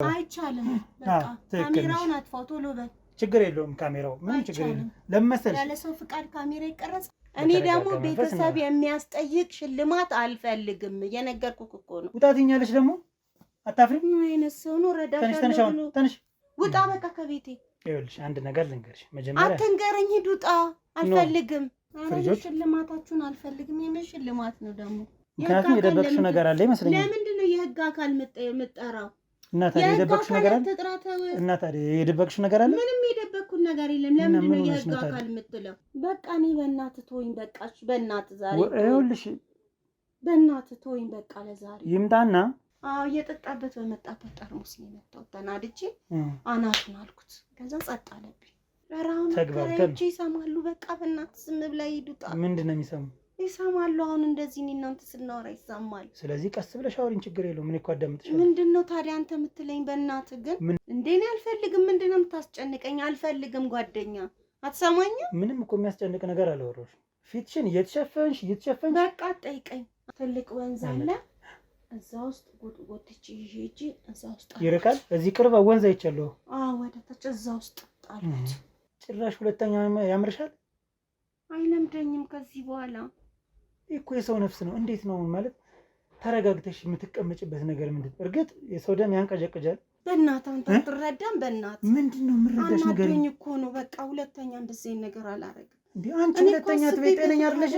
አይቻልም በቃ ካሜራውን አጥፋው ቶሎ በል ችግር የለውም ካሜራው ምንም ችግር የለም ለምሳሌ ያለ ሰው ፍቃድ ካሜራ ይቀረጽ እኔ ደግሞ ቤተሰብ የሚያስጠይቅ ሽልማት አልፈልግም የነገርኩክ እኮ ነው ውጣትኛለሽ ደግሞ አታፍሪ ምን አይነት ሰው ነው ረዳታለሁ ተነሽ ውጣ በቃ ከቤቴ ይኸውልሽ አንድ ነገር ልንገርሽ መጀመሪያ አትንገረኝ ሂድ ውጣ አልፈልግም ፍሪጆች ሽልማታችሁን አልፈልግም የምን ሽልማት ነው ደግሞ ምክንያቱም የደበቅሽው ነገር አለ ይመስለኛል ለምንድን ነው የህግ አካል መጠራው እና ታዲያ የደበቅሽው ነገር አለ እና ታዲያ የደበቅሽው ነገር አለ ምንም የደበቅኩት ነገር የለም ለምንድን ነው የህግ አካል የምትለው በቃ እኔ በእናትህ ተወኝ በቃሽ በእናትህ ዛሬ ይኸውልሽ በእናትህ ተወኝ በቃ ለዛሬ ይምጣና የጠጣበት በመጣበት ጠርሙስ ነው የመጣው ተናድጄ አናቱን አልኩት ከዛ ጸጥ አለብኝ ለራውን ተግባብተን ይሰማሉ በቃ በእናትህ ዝም ብላ ይዱጣ ምንድነው የሚሰሙ ይሰማሉ አሁን እንደዚህ እኔ እናንተ ስናወራ ይሰማል ስለዚህ ቀስ ብለሽ አውሪኝ ችግር የለውም እኔ እኮ አዳምጥሻለሁ ምንድነው ታዲያ አንተ የምትለኝ በእናትህ ግን እንዴኔ አልፈልግም ምንድነው የምታስጨንቀኝ አልፈልግም ጓደኛ አትሰማኝም ምንም እኮ የሚያስጨንቅ ነገር አላወራሁሽ ፊትሽን እየተሸፈንሽ በቃ ጠይቀኝ ትልቅ ወንዝ አለ እዛ ውስጥ ጎትቼ ይሄጂ እዛ ውስጥ ይርቃል እዚህ ቅርብ ወንዝ አይቻለሁ ወደ ታች እዛ ውስጥ ጣልኩት ጭራሽ ሁለተኛ ያምርሻል አይለምደኝም ከዚህ በኋላ እኮ የሰው ነፍስ ነው እንዴት ነው ማለት ተረጋግተሽ የምትቀመጭበት ነገር ምንድን እርግጥ የሰው ደም ያንቀጀቅጃል በእናትህ አንተ አትረዳም በእናትህ ምንድነው የምረዳሽ ነገር አናዶኝ እኮ ነው በቃ ሁለተኛ እንደዚህ ነገር አላረግም እንዴ አንቺ ሁለተኛ ጤነኛ አይደለሽ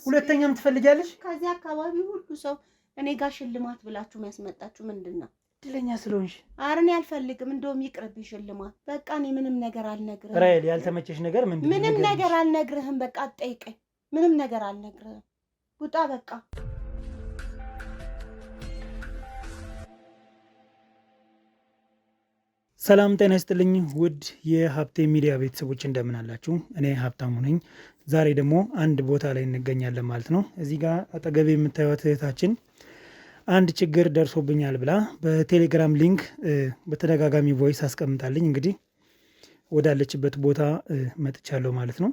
ሁለተኛም ትፈልጊያለሽ ከዚህ አካባቢ ሁሉ ሰው እኔ ጋር ሽልማት ብላችሁ የሚያስመጣችሁ ምንድነው እድለኛ ስለሆንሽ አረኔ አልፈልግም እንደውም ይቅርብኝ ሽልማት በቃ እኔ ምንም ነገር አልነግርህም ራይል ያልተመቸሽ ነገር ምንድነው ምንም ነገር አልነግርህም በቃ አትጠይቀኝ ምንም ነገር አልነግርህም ውጣ በቃ ሰላም ጤና ይስጥልኝ ውድ የሀብቴ ሚዲያ ቤተሰቦች እንደምን አላችሁ እኔ ሀብታሙ ነኝ ዛሬ ደግሞ አንድ ቦታ ላይ እንገኛለን ማለት ነው እዚህ ጋር አጠገቤ የምታዩት እህታችን አንድ ችግር ደርሶብኛል ብላ በቴሌግራም ሊንክ በተደጋጋሚ ቮይስ አስቀምጣልኝ እንግዲህ ወዳለችበት ቦታ መጥቻለሁ ማለት ነው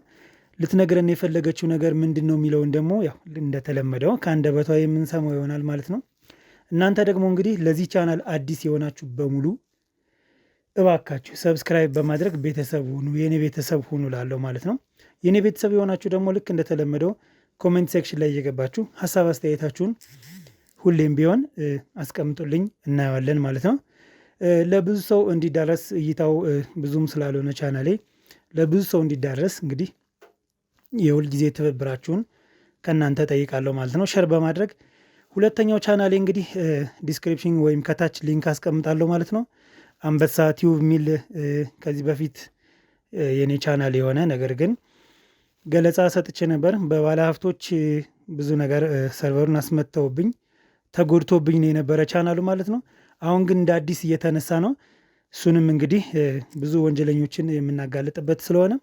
ልትነግረን የፈለገችው ነገር ምንድነው የሚለውን ደግሞ ያው እንደተለመደው ከአንደበቷ የምንሰማው ይሆናል ማለት ነው እናንተ ደግሞ እንግዲህ ለዚህ ቻናል አዲስ የሆናችሁ በሙሉ እባካችሁ ሰብስክራይብ በማድረግ ቤተሰብ ሁኑ የኔ ቤተሰብ ሁኑ ላለው ማለት ነው የኔ ቤተሰብ የሆናችሁ ደግሞ ልክ እንደተለመደው ኮሜንት ሴክሽን ላይ እየገባችሁ ሐሳብ አስተያየታችሁን ሁሌም ቢሆን አስቀምጡልኝ እናያለን ማለት ነው ለብዙ ሰው እንዲዳረስ እይታው ብዙም ስላልሆነ ቻናሌ ለብዙ ሰው እንዲዳረስ እንግዲህ የሁል ጊዜ ትብብራችሁን ከናንተ ጠይቃለሁ ማለት ነው ሼር በማድረግ ሁለተኛው ቻናሌ እንግዲህ ዲስክሪፕሽን ወይም ከታች ሊንክ አስቀምጣለሁ ማለት ነው አንበሳ ቲዩብ ሚል ከዚህ በፊት የኔ ቻናል የሆነ ነገር ግን ገለጻ ሰጥቼ ነበር በባለ ሀብቶች ብዙ ነገር ሰርቨሩን አስመተውብኝ ተጎድቶብኝ ነው የነበረ ቻናሉ ማለት ነው አሁን ግን እንደ አዲስ እየተነሳ ነው እሱንም እንግዲህ ብዙ ወንጀለኞችን የምናጋለጥበት ስለሆነ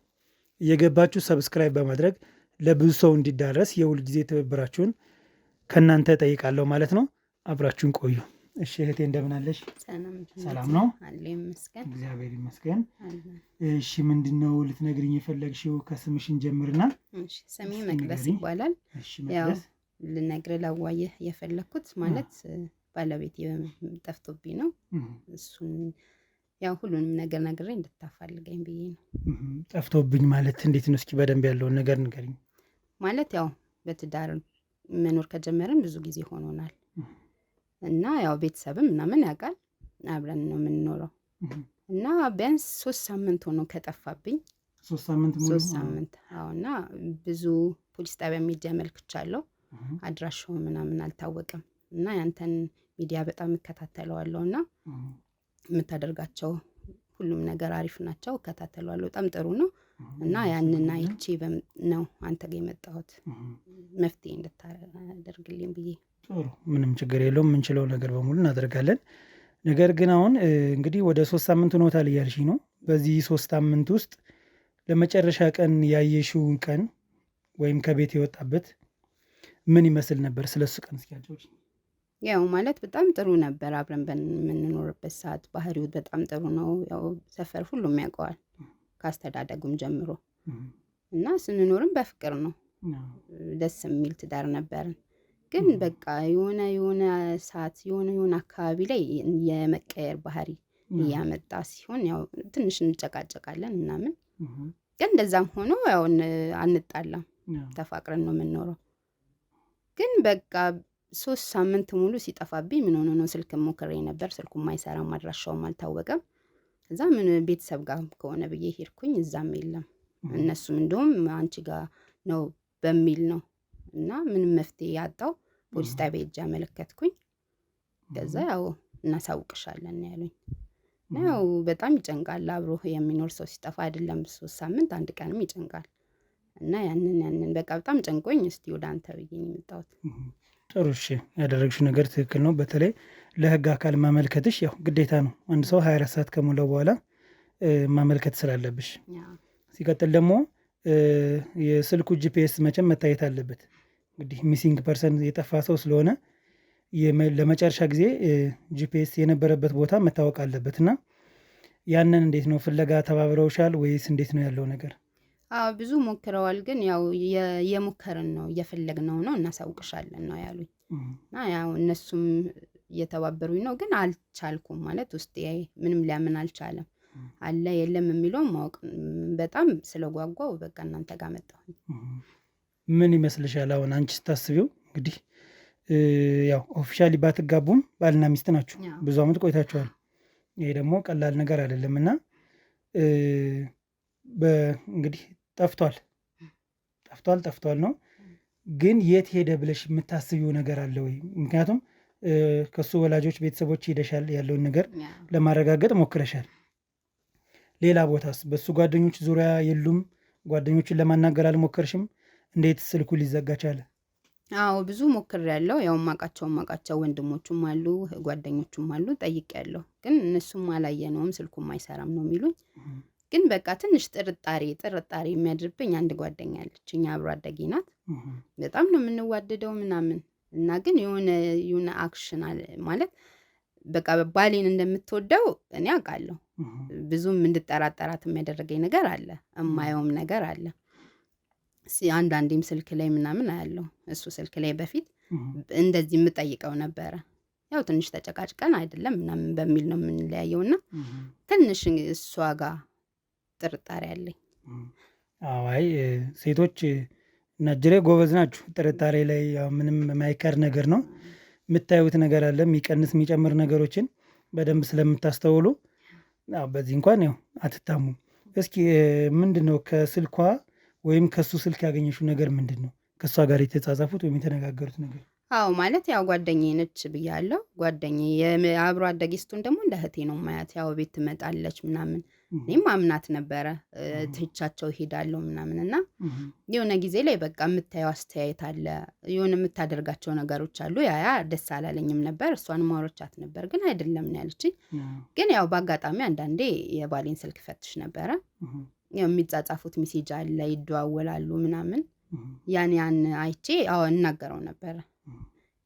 እየገባችሁ ሰብስክራይብ በማድረግ ለብዙ ሰው እንዲዳረስ የሁል ጊዜ ትብብራችሁን ከናንተ ጠይቃለሁ ማለት ነው አብራችሁን ቆዩ እሺ እህቴ እንደምን አለሽ ሰላም ነው አለ ይመስገን እግዚአብሔር ይመስገን እሺ ምንድነው ልትነግሪኝ የፈለግሽው ከስምሽን ጀምርና እሺ ስሜ መቅደስ ይባላል ያው ልነግርህ ላዋየህ የፈለኩት ማለት ባለቤቴ ጠፍቶብኝ ነው እሱን ያው ሁሉንም ነገር ነግሬ እንድታፋልገኝ ብዬ ነው ጠፍቶብኝ ማለት እንዴት ነው እስኪ በደንብ ያለውን ነገር ንገሪኝ ማለት ያው በትዳር መኖር ከጀመረን ብዙ ጊዜ ሆኖናል እና ያው ቤተሰብም ምናምን ያውቃል አብረን ነው የምንኖረው እና ቢያንስ 3 ሳምንት ሆኖ ከጠፋብኝ 3 ሳምንት ሙሉ 3 ሳምንት አዎና ብዙ ፖሊስ ጣቢያ ሚዲያ መልክቻለሁ አድራሻው ምናምን አልታወቀም እና ያንተን ሚዲያ በጣም እከታተለዋለሁና የምታደርጋቸው ሁሉም ነገር አሪፍ ናቸው እከታተለዋለሁ በጣም ጥሩ ነው እና ያንና አይቼ ነው አንተ ጋር የመጣሁት መፍትሄ እንድታደርግልኝ ብዬ ጥሩ ምንም ችግር የለውም የምንችለው ነገር በሙሉ እናደርጋለን ነገር ግን አሁን እንግዲህ ወደ 3 ሳምንት ሆኖታል እያልሽ ነው በዚህ 3 ሳምንት ውስጥ ለመጨረሻ ቀን ያየሽው ቀን ወይም ከቤት የወጣበት ምን ይመስል ነበር ስለሱ ቀን እስኪ አጫውቺ ያው ማለት በጣም ጥሩ ነበር አብረን በምንኖርበት ሰዓት ባህሪው በጣም ጥሩ ነው ያው ሰፈር ሁሉም ያውቀዋል ካስተዳደጉም ጀምሮ እና ስንኖርም በፍቅር ነው ደስ የሚል ትዳር ነበርን ግን በቃ የሆነ ሰዓት የሆነ አካባቢ ላይ የመቀየር ባህሪ እያመጣ ሲሆን ያው ትንሽ እንጨቃጨቃለን ምናምን። ግን እንደዛም ሆኖ ያው አንጣላም፣ ተፋቅረን ነው የምንኖረው። ግን በቃ 3 ሳምንት ሙሉ ሲጠፋብኝ ምን ሆኖ ነው ስልክ ሞክሬ ነበር፣ ስልኩም አይሰራም፣ አድራሻውም አልታወቀም። እዛ ምን ቤተሰብ ጋር ከሆነ ብዬ ሄድኩኝ፣ እዛም የለም። እነሱም እንደውም አንቺ ጋር ነው በሚል ነው እና ምንም መፍትሄ ያጣው ፖሊስ ጣቢያ ሄጄ አመለከትኩኝ። ከዛ ያው እናሳውቅሻለን ያሉኝ። ያው በጣም ይጨንቃል፣ አብሮ የሚኖር ሰው ሲጠፋ አይደለም 3 ሳምንት 1 ቀንም ይጨንቃል። እና ያንን በቃ በጣም ጨንቆኝ እስቲ ወደ አንተ ብዬ ነው የመጣሁት። ጥሩ እሺ፣ ያደረግሽው ነገር ትክክል ነው። በተለይ ለህግ አካል ማመልከትሽ ያው ግዴታ ነው። አንድ ሰው 24 ሰዓት ከሞላው በኋላ ማመልከት ስላለብሽ። ሲቀጥል ደግሞ የስልኩ ጂፒኤስ መቼም መታየት አለበት። እንግዲህ ሚሲንግ ፐርሰን የጠፋ ሰው ስለሆነ ለመጨረሻ ጊዜ ጂፒኤስ የነበረበት ቦታ መታወቅ አለበት እና ያንን እንዴት ነው ፍለጋ ተባብረውሻል ወይስ እንዴት ነው ያለው ነገር? አዎ ብዙ ሞክረዋል፣ ግን ያው የሞከርን ነው እየፈለግነው ነው እናሳውቅሻለን ነው ያሉኝ። እና ያው እነሱም እየተባበሩኝ ነው፣ ግን አልቻልኩም ማለት ውስጤ ምንም ሊያምን አልቻለም። አለ የለም የሚለውን ማወቅ በጣም ስለጓጓው በቃ እናንተ ጋር መጣሁኝ። ምን ይመስልሻል አሁን አንቺ ስታስቢው? እንግዲህ ያው ኦፊሻሊ ባትጋቡም ባልና ሚስት ናችሁ፣ ብዙ አመት ቆይታችኋል። ይሄ ደግሞ ቀላል ነገር አይደለም እና እንግዲህ ጠፍቷል ነው። ግን የት ሄደ ብለሽ የምታስቢው ነገር አለ ወይ? ምክንያቱም ከሱ ወላጆች ቤተሰቦች ሄደሻል፣ ያለውን ነገር ለማረጋገጥ ሞክረሻል። ሌላ ቦታስ በሱ ጓደኞች ዙሪያ የሉም? ጓደኞችን ለማናገር አልሞከርሽም? እንዴት ስልኩ ሊዘጋ ቻለ? አዎ ብዙ ሞክሬያለሁ። ያው ማቃቸው ወንድሞቹም አሉ ጓደኞቹም አሉ፣ ጠይቄያለሁ። ግን እነሱም አላየነውም ስልኩም አይሰራም ነው የሚሉኝ። ግን በቃ ትንሽ ጥርጣሬ የሚያድርብኝ አንድ ጓደኛ አለች፣ እኛ አብሮ አደጌ ናት። በጣም ነው የምንዋደደው ምናምን እና ግን የሆነ አክሽን አለ ማለት በቃ ባሌን እንደምትወደው እኔ አውቃለሁ። ብዙም እንድጠራጠራት የሚያደርገኝ ነገር አለ፣ እማየውም ነገር አለ። አንዳንዴም ስልክ ላይ ምናምን አያለሁ። እሱ ስልክ ላይ በፊት እንደዚህ የምጠይቀው ነበረ። ያው ትንሽ ተጨቃጭቀን አይደለም ምናምን በሚል ነው የምንለያየው እና ትንሽ እሷ ጋር ጥርጣሬ አለኝ። አይ ሴቶች ናጅሬ ጎበዝ ናችሁ ጥርጣሬ ላይ። ያው ምንም የማይቀር ነገር ነው። የምታዩት ነገር አለ፣ የሚቀንስ የሚጨምር ነገሮችን በደንብ ስለምታስተውሉ በዚህ እንኳን ያው አትታሙም። እስኪ ምንድን ነው ከስልኳ ወይም ከሱ ስልክ ያገኘሽው ነገር ምንድን ነው? ከእሷ ጋር የተጻጻፉት ወይም የተነጋገሩት ነገር? አዎ ማለት ያው ጓደኛዬ ነች ብያለሁ። ጓደኛዬ አብሮ አደጌ ስትሆን ደግሞ እንደ እህቴ ነው ማያት። ያው ቤት ትመጣለች ምናምን፣ እኔም አምናት ነበረ ትቻቸው ሄዳለሁ ምናምን እና የሆነ ጊዜ ላይ በቃ የምታየው አስተያየት አለ፣ የሆነ የምታደርጋቸው ነገሮች አሉ። ያ ደስ አላለኝም ነበር። እሷን ማውረቻት ነበር፣ ግን አይደለም ነው ያለችኝ። ግን ያው በአጋጣሚ አንዳንዴ የባሌን ስልክ ፈትሽ ነበረ። ያው የሚጻጻፉት ሜሴጅ አለ፣ ይደዋወላሉ ምናምን። ያን አይቼ አዎ እናገረው ነበረ።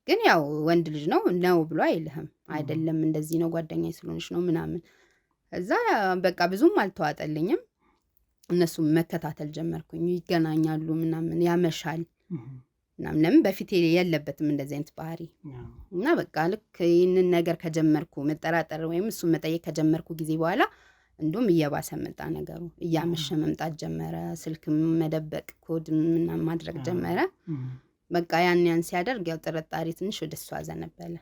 ግን ያው ወንድ ልጅ ነው ብሎ አይልህም አይደለም እንደዚህ ነው ጓደኛዬ ስለሆነች ነው ምናምን። እዛ በቃ ብዙም አልተዋጠልኝም። እነሱም መከታተል ጀመርኩኝ፣ ይገናኛሉ ምናምን፣ ያመሻል ምናምን። ለምን በፊት የለበትም እንደዚህ አይነት ባህሪ እና በቃ ልክ ይህንን ነገር ከጀመርኩ መጠራጠር ወይም እሱን መጠየቅ ከጀመርኩ ጊዜ በኋላ እንዲሁም እየባሰ መጣ ነገሩ። እያመሸ መምጣት ጀመረ፣ ስልክ መደበቅ፣ ኮድ ምናምን ማድረግ ጀመረ። በቃ ያን ሲያደርግ ያው ጥርጣሬ ትንሽ ወደ እሷ አዘነበለ፣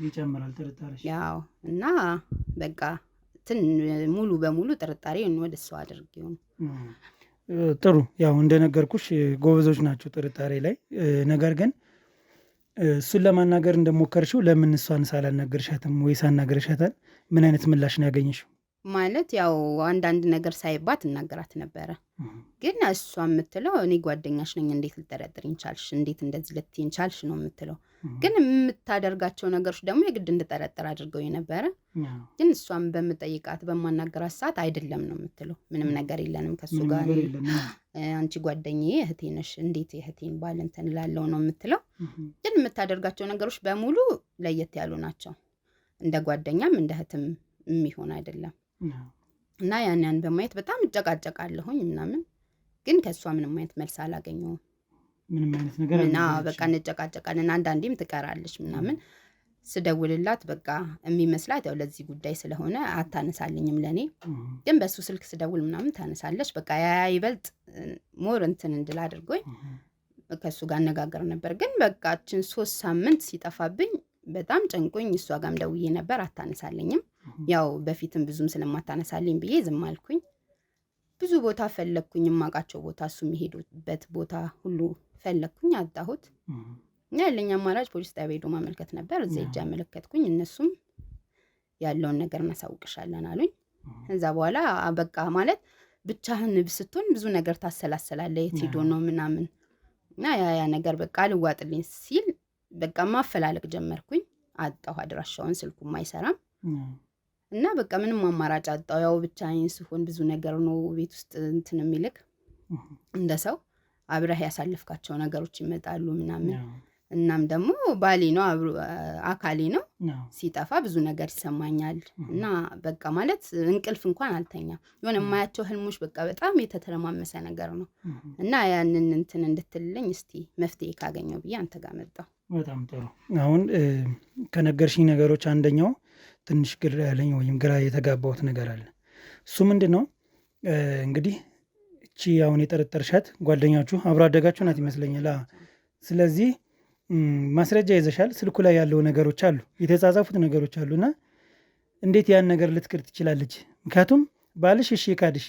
ይጨምራል ጥርጣሬ። ያው እና በቃ ሙሉ በሙሉ ጥርጣሬውን ወደ እሷ አድርጌው ነው። ጥሩ ያው እንደነገርኩሽ ጎበዞች ናቸው ጥርጣሬ ላይ። ነገር ግን እሱን ለማናገር እንደሞከርሽው ለምን እሷን ሳላናገርሻትም ወይ ሳናገርሻታል? ምን አይነት ምላሽ ነው ያገኘሽው? ማለት ያው አንዳንድ ነገር ሳይባት እናገራት ነበረ። ግን እሷ የምትለው እኔ ጓደኛሽ ነኝ፣ እንዴት ልጠረጥሪኝ ቻልሽ? እንዴት እንደዚህ ልትይኝ ቻልሽ ነው የምትለው። ግን የምታደርጋቸው ነገሮች ደግሞ የግድ እንድጠረጥር አድርገው የነበረ። ግን እሷም በምጠይቃት በማናገራት ሰዓት አይደለም ነው የምትለው። ምንም ነገር የለንም ከሱ ጋር፣ አንቺ ጓደኛዬ እህቴ ነሽ፣ እንዴት የእህቴን ባል እንትን እላለሁ ነው የምትለው። ግን የምታደርጋቸው ነገሮች በሙሉ ለየት ያሉ ናቸው። እንደ ጓደኛም እንደ እህትም የሚሆን አይደለም። እና ያን በማየት በጣም እጨቃጨቃለሁኝ ምናምን። ግን ከእሷ ምንም አይነት መልስ አላገኘሁም። ምንም አይነት ነገር በቃ እንጨቃጨቃለን፣ አንዳንዴም ትቀራለች ምናምን። ስደውልላት በቃ የሚመስላት ያው ለዚህ ጉዳይ ስለሆነ አታነሳልኝም ለኔ። ግን በሱ ስልክ ስደውል ምናምን ታነሳለች። በቃ ያ ይበልጥ ሞር እንትን እንድል አድርጎኝ ከሱ ጋር አነጋገር ነበር። ግን በቃችን 3 ሳምንት ሲጠፋብኝ በጣም ጨንቆኝ እሷ ጋርም ደውዬ ነበር፣ አታነሳልኝም። ያው በፊትም ብዙም ስለማታነሳልኝ ብዬ ዝም አልኩኝ። ብዙ ቦታ ፈለግኩኝ፣ የማውቃቸው ቦታ እሱ የሚሄዱበት ቦታ ሁሉ ፈለግኩኝ፣ አጣሁት። ያለኝ አማራጭ ፖሊስ ጣቢያ ሄዶ ማመልከት ነበር። እዛ ሄጄ አመለከትኩኝ። እነሱም ያለውን ነገር እናሳውቅሻለን አሉኝ። ከዛ በኋላ በቃ ማለት ብቻህን ስትሆን ብዙ ነገር ታሰላሰላለህ፣ የት ሄዶ ነው ምናምን እና ያ ነገር በቃ አልዋጥልኝ ሲል በቃ ማፈላለግ ጀመርኩኝ። አጣሁ አድራሻውን፣ ስልኩም አይሰራም እና በቃ ምንም አማራጭ አጣሁ። ያው ብቻዬን ስሆን ብዙ ነገር ነው ቤት ውስጥ እንትን የሚልክ እንደ ሰው አብረህ ያሳልፍካቸው ነገሮች ይመጣሉ ምናምን። እናም ደግሞ ባሌ ነው አካሌ ነው። ሲጠፋ ብዙ ነገር ይሰማኛል እና በቃ ማለት እንቅልፍ እንኳን አልተኛም። የሆነ የማያቸው ህልሞች በቃ በጣም የተተረማመሰ ነገር ነው እና ያንን እንትን እንድትልልኝ እስቲ መፍትሄ ካገኘው ብዬ አንተ ጋር መጣሁ። በጣም ጥሩ። አሁን ከነገርሽኝ ነገሮች አንደኛው ትንሽ ግራ ያለኝ ወይም ግራ የተጋባሁት ነገር አለ። እሱ ምንድን ነው እንግዲህ እቺ አሁን የጠረጠርሻት ጓደኛችሁ አብሮ አደጋችሁ ናት ይመስለኛል። ስለዚህ ማስረጃ ይዘሻል። ስልኩ ላይ ያለው ነገሮች አሉ፣ የተጻጻፉት ነገሮች አሉና እንዴት ያን ነገር ልትክድ ትችላለች? ምክንያቱም ባልሽ እሺ ካድሽ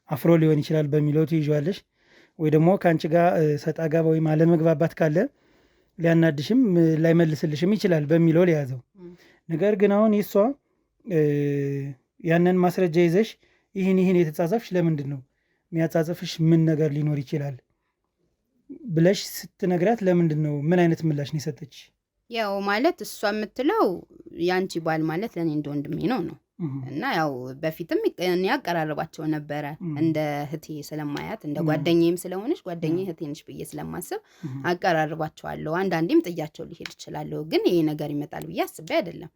አፍሮ ሊሆን ይችላል በሚለው ትይዣለሽ፣ ወይ ደግሞ ከአንቺ ጋር ሰጣ ገባ ወይም አለመግባባት ካለ ሊያናድሽም ላይመልስልሽም ይችላል በሚለው ሊያዘው። ነገር ግን አሁን ይሷ ያንን ማስረጃ ይዘሽ ይህን የተጻጻፍሽ ለምንድን ነው? የሚያጻጽፍሽ ምን ነገር ሊኖር ይችላል ብለሽ ስትነግራት ለምንድን ነው? ምን አይነት ምላሽ ነው የሰጠች? ያው ማለት እሷ የምትለው ያንቺ ባል ማለት ለኔ እንደ ወንድሜ ነው እና ያው በፊትም እኔ ያቀራርባቸው ነበረ እንደ እህቴ ስለማያት እንደ ጓደኛዬም ስለሆነች ጓደኛዬ እህቴ ነች ብዬ ስለማስብ አቀራርባቸዋለሁ። አንዳንዴም ጥያቸው ሊሄድ ይችላለሁ። ግን ይሄ ነገር ይመጣል ብዬ አስቤ አይደለም።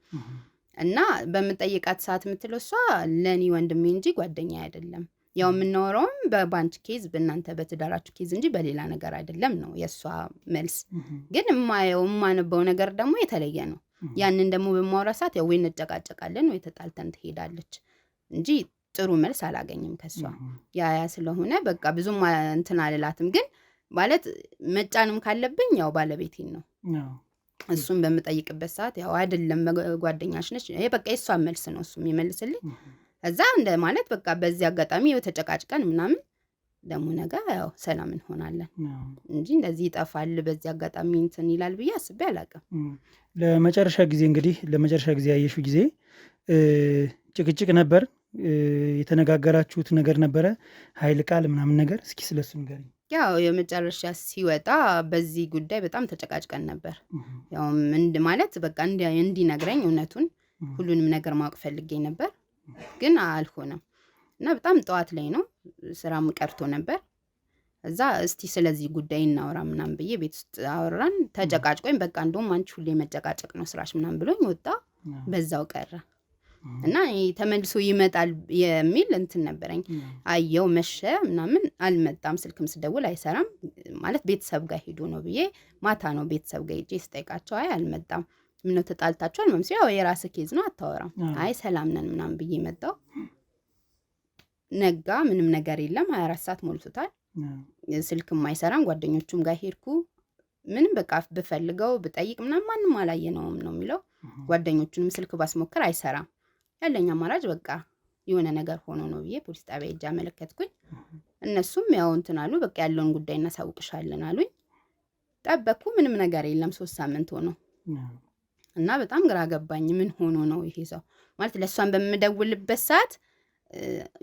እና በምጠይቃት ሰዓት የምትለው እሷ ለኔ ወንድሜ እንጂ ጓደኛዬ አይደለም። ያው የምናወራውም በባንች ኬዝ በእናንተ በትዳራችሁ ኬዝ እንጂ በሌላ ነገር አይደለም ነው የእሷ መልስ። ግን የማነበው ነገር ደግሞ የተለየ ነው። ያንን ደግሞ በማውራ ሰዓት ያው ወይ እንጨቃጨቃለን ወይ ተጣልተን ትሄዳለች እንጂ ጥሩ መልስ አላገኝም ከሷ። ያ ስለሆነ በቃ ብዙም እንትን አልላትም። ግን ማለት መጫንም ካለብኝ ያው ባለቤቴን ነው። እሱም በምጠይቅበት ሰዓት ያው አይደለም ጓደኛሽ ነች፣ ይሄ በቃ የሷ መልስ ነው እሱም ይመልስልኝ። እዛ እንደ ማለት በቃ በዚህ አጋጣሚ ተጨቃጭቀን ምናምን ደግሞ ነገ ያው ሰላም እንሆናለን እንጂ እንደዚህ ይጠፋል በዚህ አጋጣሚ እንትን ይላል ብዬ አስቤ አላውቅም። ለመጨረሻ ጊዜ ያየሽው ጊዜ ጭቅጭቅ ነበር? የተነጋገራችሁት ነገር ነበረ? ኃይል ቃል ምናምን ነገር? እስኪ ስለሱ ንገሪኝ። ያው የመጨረሻ ሲወጣ በዚህ ጉዳይ በጣም ተጨቃጭቀን ነበር። ያው ማለት በቃ እንዲነግረኝ እውነቱን ሁሉንም ነገር ማወቅ ፈልጌ ነበር፣ ግን አልሆነም እና በጣም ጠዋት ላይ ነው ስራም ቀርቶ ነበር። እዛ እስቲ ስለዚህ ጉዳይ እናወራ ምናምን ብዬ ቤት ውስጥ አወራን። ተጨቃጭቆኝ በቃ እንደውም አንቺ ሁሌ መጨቃጨቅ ነው ስራሽ ምናምን ብሎኝ ወጣ፣ በዛው ቀረ እና ተመልሶ ይመጣል የሚል እንትን ነበረኝ። አየው መሸ ምናምን አልመጣም፣ ስልክም ስደውል አይሰራም። ማለት ቤተሰብ ጋር ሄዶ ነው ብዬ ማታ ነው ቤተሰብ ጋር ሄጄ ስጠይቃቸው አይ አልመጣም፣ ምነው ተጣልታችኋል ምናምን ሲሉ ያው የራስህ ኬዝ ነው አታወራም፣ አይ ሰላም ነን ምናምን ብዬ መጣው። ነጋ፣ ምንም ነገር የለም። 24 ሰዓት ሞልቶታል። ስልክም አይሰራም። ጓደኞቹም ጋር ሄድኩ፣ ምንም በቃ ብፈልገው ብጠይቅ ምናምን ማንም አላየነውም ነው የሚለው። ጓደኞቹንም ስልክ ባስሞክር አይሰራም። ያለኝ አማራጭ በቃ የሆነ ነገር ሆኖ ነው ብዬ ፖሊስ ጣቢያ ሄጄ አመለከትኩኝ። እነሱም ያው እንትን አሉ፣ በቃ ያለውን ጉዳይ እናሳውቅሻለን አሉኝ። ጠበቅኩ፣ ምንም ነገር የለም። 3 ሳምንት ሆኖ እና በጣም ግራ ገባኝ። ምን ሆኖ ነው ይሄ ሰው? ማለት ለእሷን በምደውልበት ሰዓት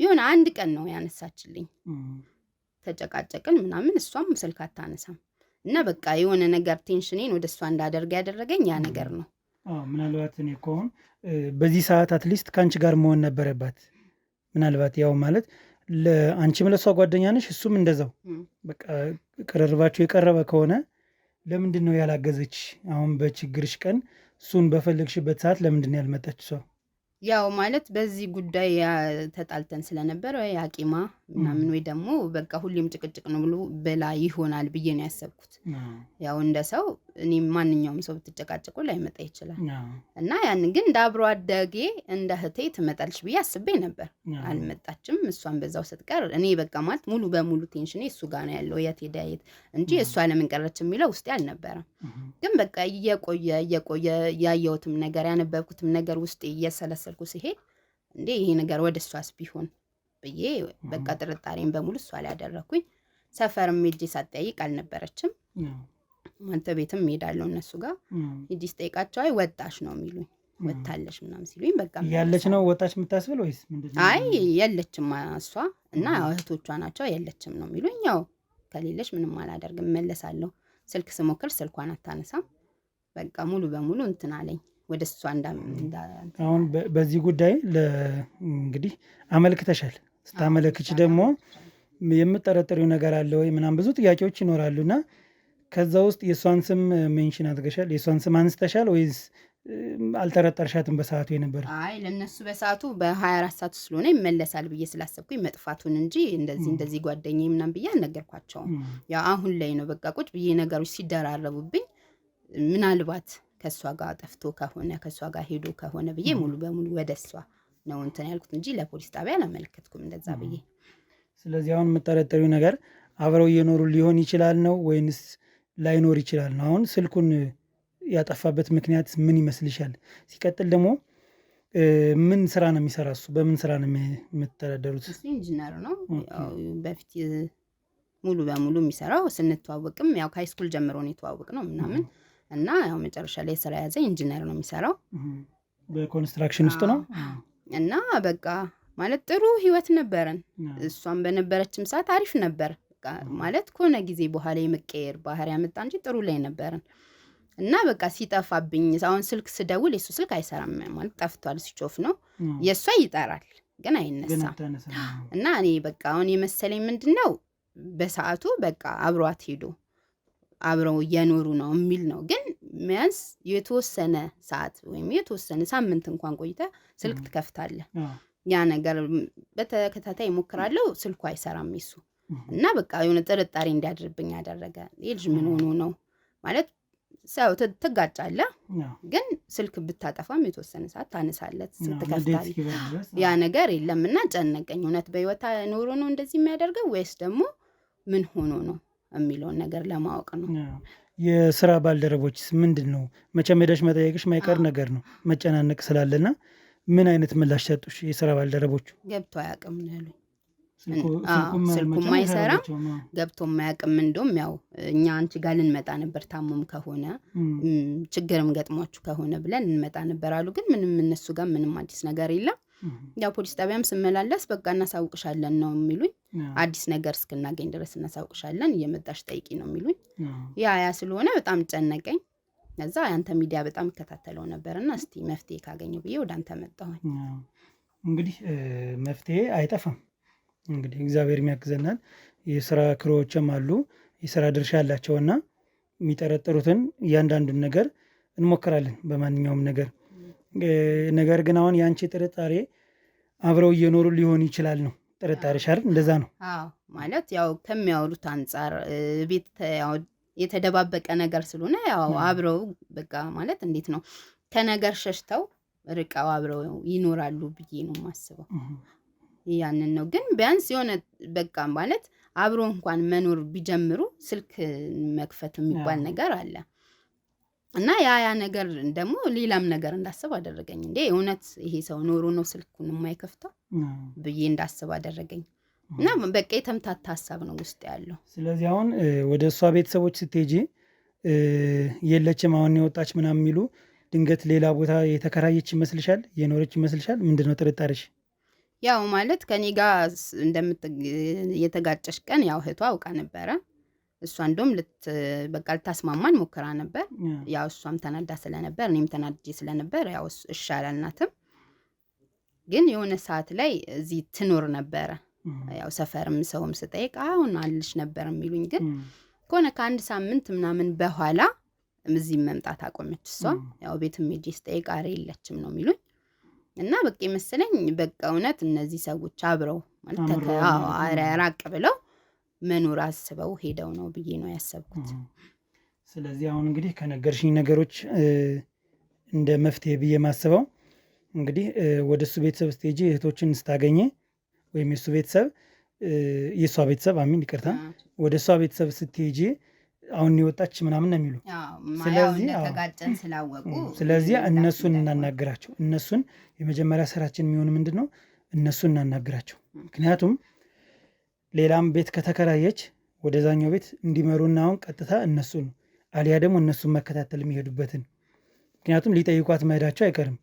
የሆነ አንድ ቀን ነው ያነሳችልኝ። ተጨቃጨቅን ምናምን፣ እሷም ስልክ አታነሳም እና በቃ የሆነ ነገር ቴንሽኔን ወደ እሷ እንዳደርግ ያደረገኝ ያ ነገር ነው። ምናልባት እኔ እኮ አሁን በዚህ ሰዓት አትሊስት ከአንቺ ጋር መሆን ነበረባት። ምናልባት ያው ማለት አንቺም ለእሷ ጓደኛ ነሽ፣ እሱም እንደዛው በቃ ቅርርባችሁ የቀረበ ከሆነ ለምንድን ነው ያላገዘች? አሁን በችግርሽ ቀን እሱን በፈለግሽበት ሰዓት ለምንድን ነው ያልመጣች እሷ? ያው ማለት በዚህ ጉዳይ ተጣልተን ስለነበረ ወይ አቂማ ምናምን ወይ ደግሞ በቃ ሁሌም ጭቅጭቅ ነው ብላ ይሆናል ብዬ ነው ያሰብኩት። ያው እንደ ሰው እኔ ማንኛውም ሰው ብትጨቃጨቁ ላይመጣ ይችላል እና ያን ግን እንደ አብሮ አደጌ እንደ እህቴ ትመጣልሽ ብዬ አስቤ ነበር። አልመጣችም። እሷን በዛው ስትቀር እኔ በቃ ማለት ሙሉ በሙሉ ቴንሽኔ እሱ ጋር ነው ያለው የት ሄዳ የት እንጂ እሷ ለምን ቀረች የሚለው ውስጤ አልነበረም። ግን በቃ እየቆየ ያየሁትም ነገር ያነበብኩትም ነገር ውስጤ እየሰለሰልኩ ሲሄድ እንዴ ይሄ ነገር ወደ እሷስ ቢሆን ብዬ በቃ ጥርጣሬን በሙሉ እሷ ላይ ያደረኩኝ። ሰፈርም ሄጄ ሳትጠይቅ አልነበረችም። አንተ ቤትም ሄዳለሁ እነሱ ጋር ሂጂ ስጠይቃቸው አይ ወጣሽ ነው የሚሉኝ። ወጣለሽ ምናምን ሲሉኝ በቃ ያለች ነው ወጣች የምታስብል ወይስ ምንድነው? አይ የለችም እሷ እና እህቶቿ ናቸው የለችም ነው የሚሉኝ። ያው ከሌለሽ ምንም አላደርግም እመለሳለሁ። ስልክ ስሞክር ስልኳን አታነሳም። በቃ ሙሉ በሙሉ እንትን አለኝ ወደ እሷ አሁን በዚህ ጉዳይ እንግዲህ አመልክተሻል። ስታመለክች ደግሞ የምጠረጥሪው ነገር አለ ወይ ምናምን ብዙ ጥያቄዎች ይኖራሉና ከዛ ውስጥ የእሷን ስም ሜንሽን አድርገሻል? የእሷን ስም አንስተሻል ወይስ አልጠረጠርሻትም በሰዓቱ የነበር? አይ ለነሱ በሰዓቱ በ24 ሰዓት ስለሆነ ይመለሳል ብዬ ስላሰብኩኝ መጥፋቱን እንጂ እንደዚህ ጓደኛዬ ምናምን ብዬ አልነገርኳቸውም። ያው አሁን ላይ ነው በቃ ቁጭ ብዬ ነገሮች ሲደራረቡብኝ ምናልባት ከሷ ጋር ጠፍቶ ከሆነ ከሷ ጋር ሄዶ ከሆነ ብዬ ሙሉ በሙሉ ወደ እሷ ነው እንትን ያልኩት እንጂ ለፖሊስ ጣቢያ አላመለከትኩም እንደዛ ብዬ። ስለዚህ አሁን የምጠረጠሪው ነገር አብረው እየኖሩ ሊሆን ይችላል ነው ወይንስ ላይኖር ይችላል ነው? አሁን ስልኩን ያጠፋበት ምክንያት ምን ይመስልሻል? ሲቀጥል ደግሞ ምን ስራ ነው የሚሰራ እሱ? በምን ስራ ነው የምትተዳደሩት? እሱ ኢንጂነር ነው። በፊት ሙሉ በሙሉ የሚሰራው ስንተዋወቅም ያው ከሃይስኩል ጀምሮ ነው የተዋወቅ ነው ምናምን እና ያው መጨረሻ ላይ ስራ ያዘ ኢንጂነር ነው የሚሰራው። በኮንስትራክሽን ውስጥ ነው እና በቃ ማለት ጥሩ ህይወት ነበረን። እሷም በነበረችም ሰዓት አሪፍ ነበር። በቃ ማለት ከሆነ ጊዜ በኋላ የመቀየር ባህሪ ያመጣ እንጂ ጥሩ ላይ ነበረን። እና በቃ ሲጠፋብኝ አሁን ስልክ ስደውል የሱ ስልክ አይሰራም ማለት ጠፍቷል፣ ሲጮፍ ነው። የሷ ይጠራል ግን አይነሳም። እና እኔ በቃ አሁን የመሰለኝ ምንድነው በሰዓቱ በቃ አብሯት ሄዶ አብረው እየኖሩ ነው የሚል ነው። ግን ሚያንስ የተወሰነ ሰዓት ወይም የተወሰነ ሳምንት እንኳን ቆይተ ስልክ ትከፍታለህ። ያ ነገር በተከታታይ እሞክራለሁ፣ ስልኩ አይሰራም የሱ። እና በቃ የሆነ ጥርጣሬ እንዲያድርብኝ ያደረገ ልጅ ምን ሆኖ ነው ማለት ሰው ትጋጫለህ፣ ግን ስልክ ብታጠፋም የተወሰነ ሰዓት ታነሳለት ስትከፍታለህ። ያ ነገር የለምና ጨነቀኝ። እውነት በህይወት ኖሮ ነው እንደዚህ የሚያደርገው ወይስ ደግሞ ምን ሆኖ ነው የሚለውን ነገር ለማወቅ ነው። የስራ ባልደረቦችስ ምንድን ነው? መቼም ሄደሽ መጠየቅሽ ማይቀር ነገር ነው መጨናነቅ ስላለና ምን አይነት ምላሽ ሰጡሽ የስራ ባልደረቦቹ? ገብቶ አያውቅም ነው ያሉኝ። ስልኩም አይሰራም፣ ገብቶ አያውቅም። እንደውም ያው እኛ አንቺ ጋር ልንመጣ ነበር ታሞም ከሆነ ችግርም ገጥሟችሁ ከሆነ ብለን እንመጣ ነበር አሉ። ግን ምንም እነሱ ጋር ምንም አዲስ ነገር የለም። ያው ፖሊስ ጣቢያም ስመላለስ በቃ እናሳውቅሻለን ነው የሚሉኝ። አዲስ ነገር እስክናገኝ ድረስ እናሳውቅሻለን እየመጣሽ ጠይቂ ነው የሚሉኝ። ያ ስለሆነ በጣም ጨነቀኝ። ከዛ ያንተ ሚዲያ በጣም እከታተለው ነበርና እስቲ መፍትሄ ካገኘው ብዬ ወደ አንተ መጣሁኝ። እንግዲህ መፍትሄ አይጠፋም። እንግዲህ እግዚአብሔር የሚያግዘናል። የስራ ክሮዎችም አሉ፣ የስራ ድርሻ ያላቸውና የሚጠረጥሩትን እያንዳንዱን ነገር እንሞክራለን በማንኛውም ነገር። ነገር ግን አሁን የአንቺ ጥርጣሬ አብረው እየኖሩ ሊሆን ይችላል ነው ጥርጣሬሽ አይደል? እንደዛ ነው? አዎ ማለት ያው ከሚያወሩት አንጻር ቤት ያው የተደባበቀ ነገር ስለሆነ ያው አብረው በቃ ማለት እንዴት ነው ከነገር ሸሽተው ርቀው አብረው ይኖራሉ ብዬ ነው የማስበው። ያንን ነው። ግን ቢያንስ የሆነ በቃ ማለት አብሮ እንኳን መኖር ቢጀምሩ ስልክ መክፈት የሚባል ነገር አለ እና ያ ነገር ደግሞ ሌላም ነገር እንዳስብ አደረገኝ። እንዴ እውነት ይሄ ሰው ኖሮ ነው ስልኩን የማይከፍተው ብዬ እንዳስብ አደረገኝ። እና በቃ የተምታታ ሀሳብ ነው ውስጥ ያለው። ስለዚህ አሁን ወደ እሷ ቤተሰቦች ስትሄጂ የለችም አሁን የወጣች ምናምን የሚሉ ድንገት ሌላ ቦታ የተከራየች ይመስልሻል? የኖረች ይመስልሻል? ምንድነው ጥርጣሬሽ? ያው ማለት ከኔ ጋር የተጋጨሽ ቀን ያው እህቷ አውቃ ነበረ። እሷ እንደውም በቃ ልታስማማን ሞክራ ነበር። ያው እሷም ተናዳ ስለነበር እኔም ተናድጄ ስለነበር ያው እሺ አላልናትም። ግን የሆነ ሰዓት ላይ እዚህ ትኖር ነበረ። ያው ሰፈርም ሰውም ስጠይቅ አሁን አልሽ ነበር የሚሉኝ። ግን ከሆነ ከአንድ ሳምንት ምናምን በኋላ እዚህ መምጣት አቆመች እሷ። ያው ቤትም ሄጄ ስጠይቅ አረ የለችም ነው የሚሉኝ። እና በቃ መሰለኝ በቃ እውነት እነዚህ ሰዎች አብረው ማለት ራቅ ብለው መኖር አስበው ሄደው ነው ብዬ ነው ያሰብኩት። ስለዚህ አሁን እንግዲህ ከነገርሽኝ ነገሮች እንደ መፍትሄ ብዬ ማስበው እንግዲህ ወደ እሱ ቤተሰብ ስትሄጂ እህቶችን ስታገኘ ወይም የእሱ ቤተሰብ የእሷ ቤተሰብ ይቅርታ ወደ እሷ ቤተሰብ ስትሄጂ አሁን የወጣች ምናምን ነው የሚሉ። ስለዚህ እነሱን እናናግራቸው። እነሱን የመጀመሪያ ስራችን የሚሆን ምንድን ነው? እነሱን እናናግራቸው። ምክንያቱም ሌላም ቤት ከተከራየች ወደዛኛው ቤት እንዲመሩና አሁን ቀጥታ እነሱ ነው አሊያ ደግሞ እነሱን መከታተል የሚሄዱበትን። ምክንያቱም ሊጠይቋት መሄዳቸው አይቀርም።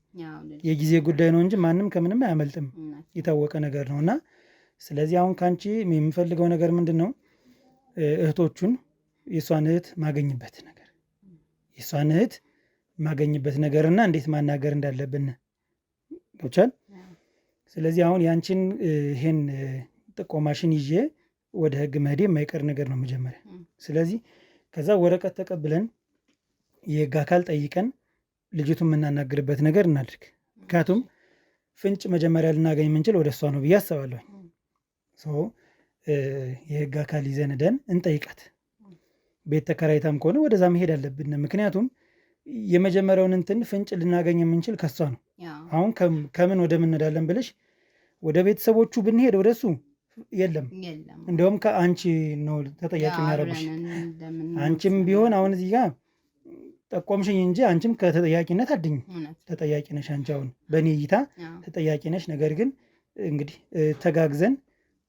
የጊዜ ጉዳይ ነው እንጂ ማንም ከምንም አያመልጥም፣ የታወቀ ነገር ነው። እና ስለዚህ አሁን ከአንቺ የምፈልገው ነገር ምንድን ነው? እህቶቹን የእሷን እህት ማገኝበት ነገርና እንዴት ማናገር እንዳለብን ገብቻል። ስለዚህ አሁን ያንቺን ይሄን ጥቆማሽን ይዤ ወደ ህግ መሄድ የማይቀር ነገር ነው መጀመሪያ። ስለዚህ ከዛ ወረቀት ተቀብለን የህግ አካል ጠይቀን ልጅቱን የምናናግርበት ነገር እናድርግ። ምክንያቱም ፍንጭ መጀመሪያ ልናገኝ የምንችል ወደ እሷ ነው ብዬ አስባለሁ። የህግ አካል ይዘን ሄደን እንጠይቃት። ቤት ተከራይታም ከሆነ ወደዛ መሄድ አለብን። ምክንያቱም የመጀመሪያውን ፍንጭ ልናገኝ የምንችል ከሷ ነው። አሁን ከምን ወደ ምን እንሄዳለን ብለሽ ወደ ቤተሰቦቹ ብንሄድ ወደ እሱ የለም። እንዲሁም ከአንቺ ነው ተጠያቂ የሚያደርጉሽ። አንቺም ቢሆን አሁን እዚህ ጋር ጠቆምሽኝ እንጂ አንቺም ከተጠያቂነት አድኝ ተጠያቂ ነሽ። አንቺ አሁን በእኔ እይታ ተጠያቂ ነሽ። ነገር ግን እንግዲህ ተጋግዘን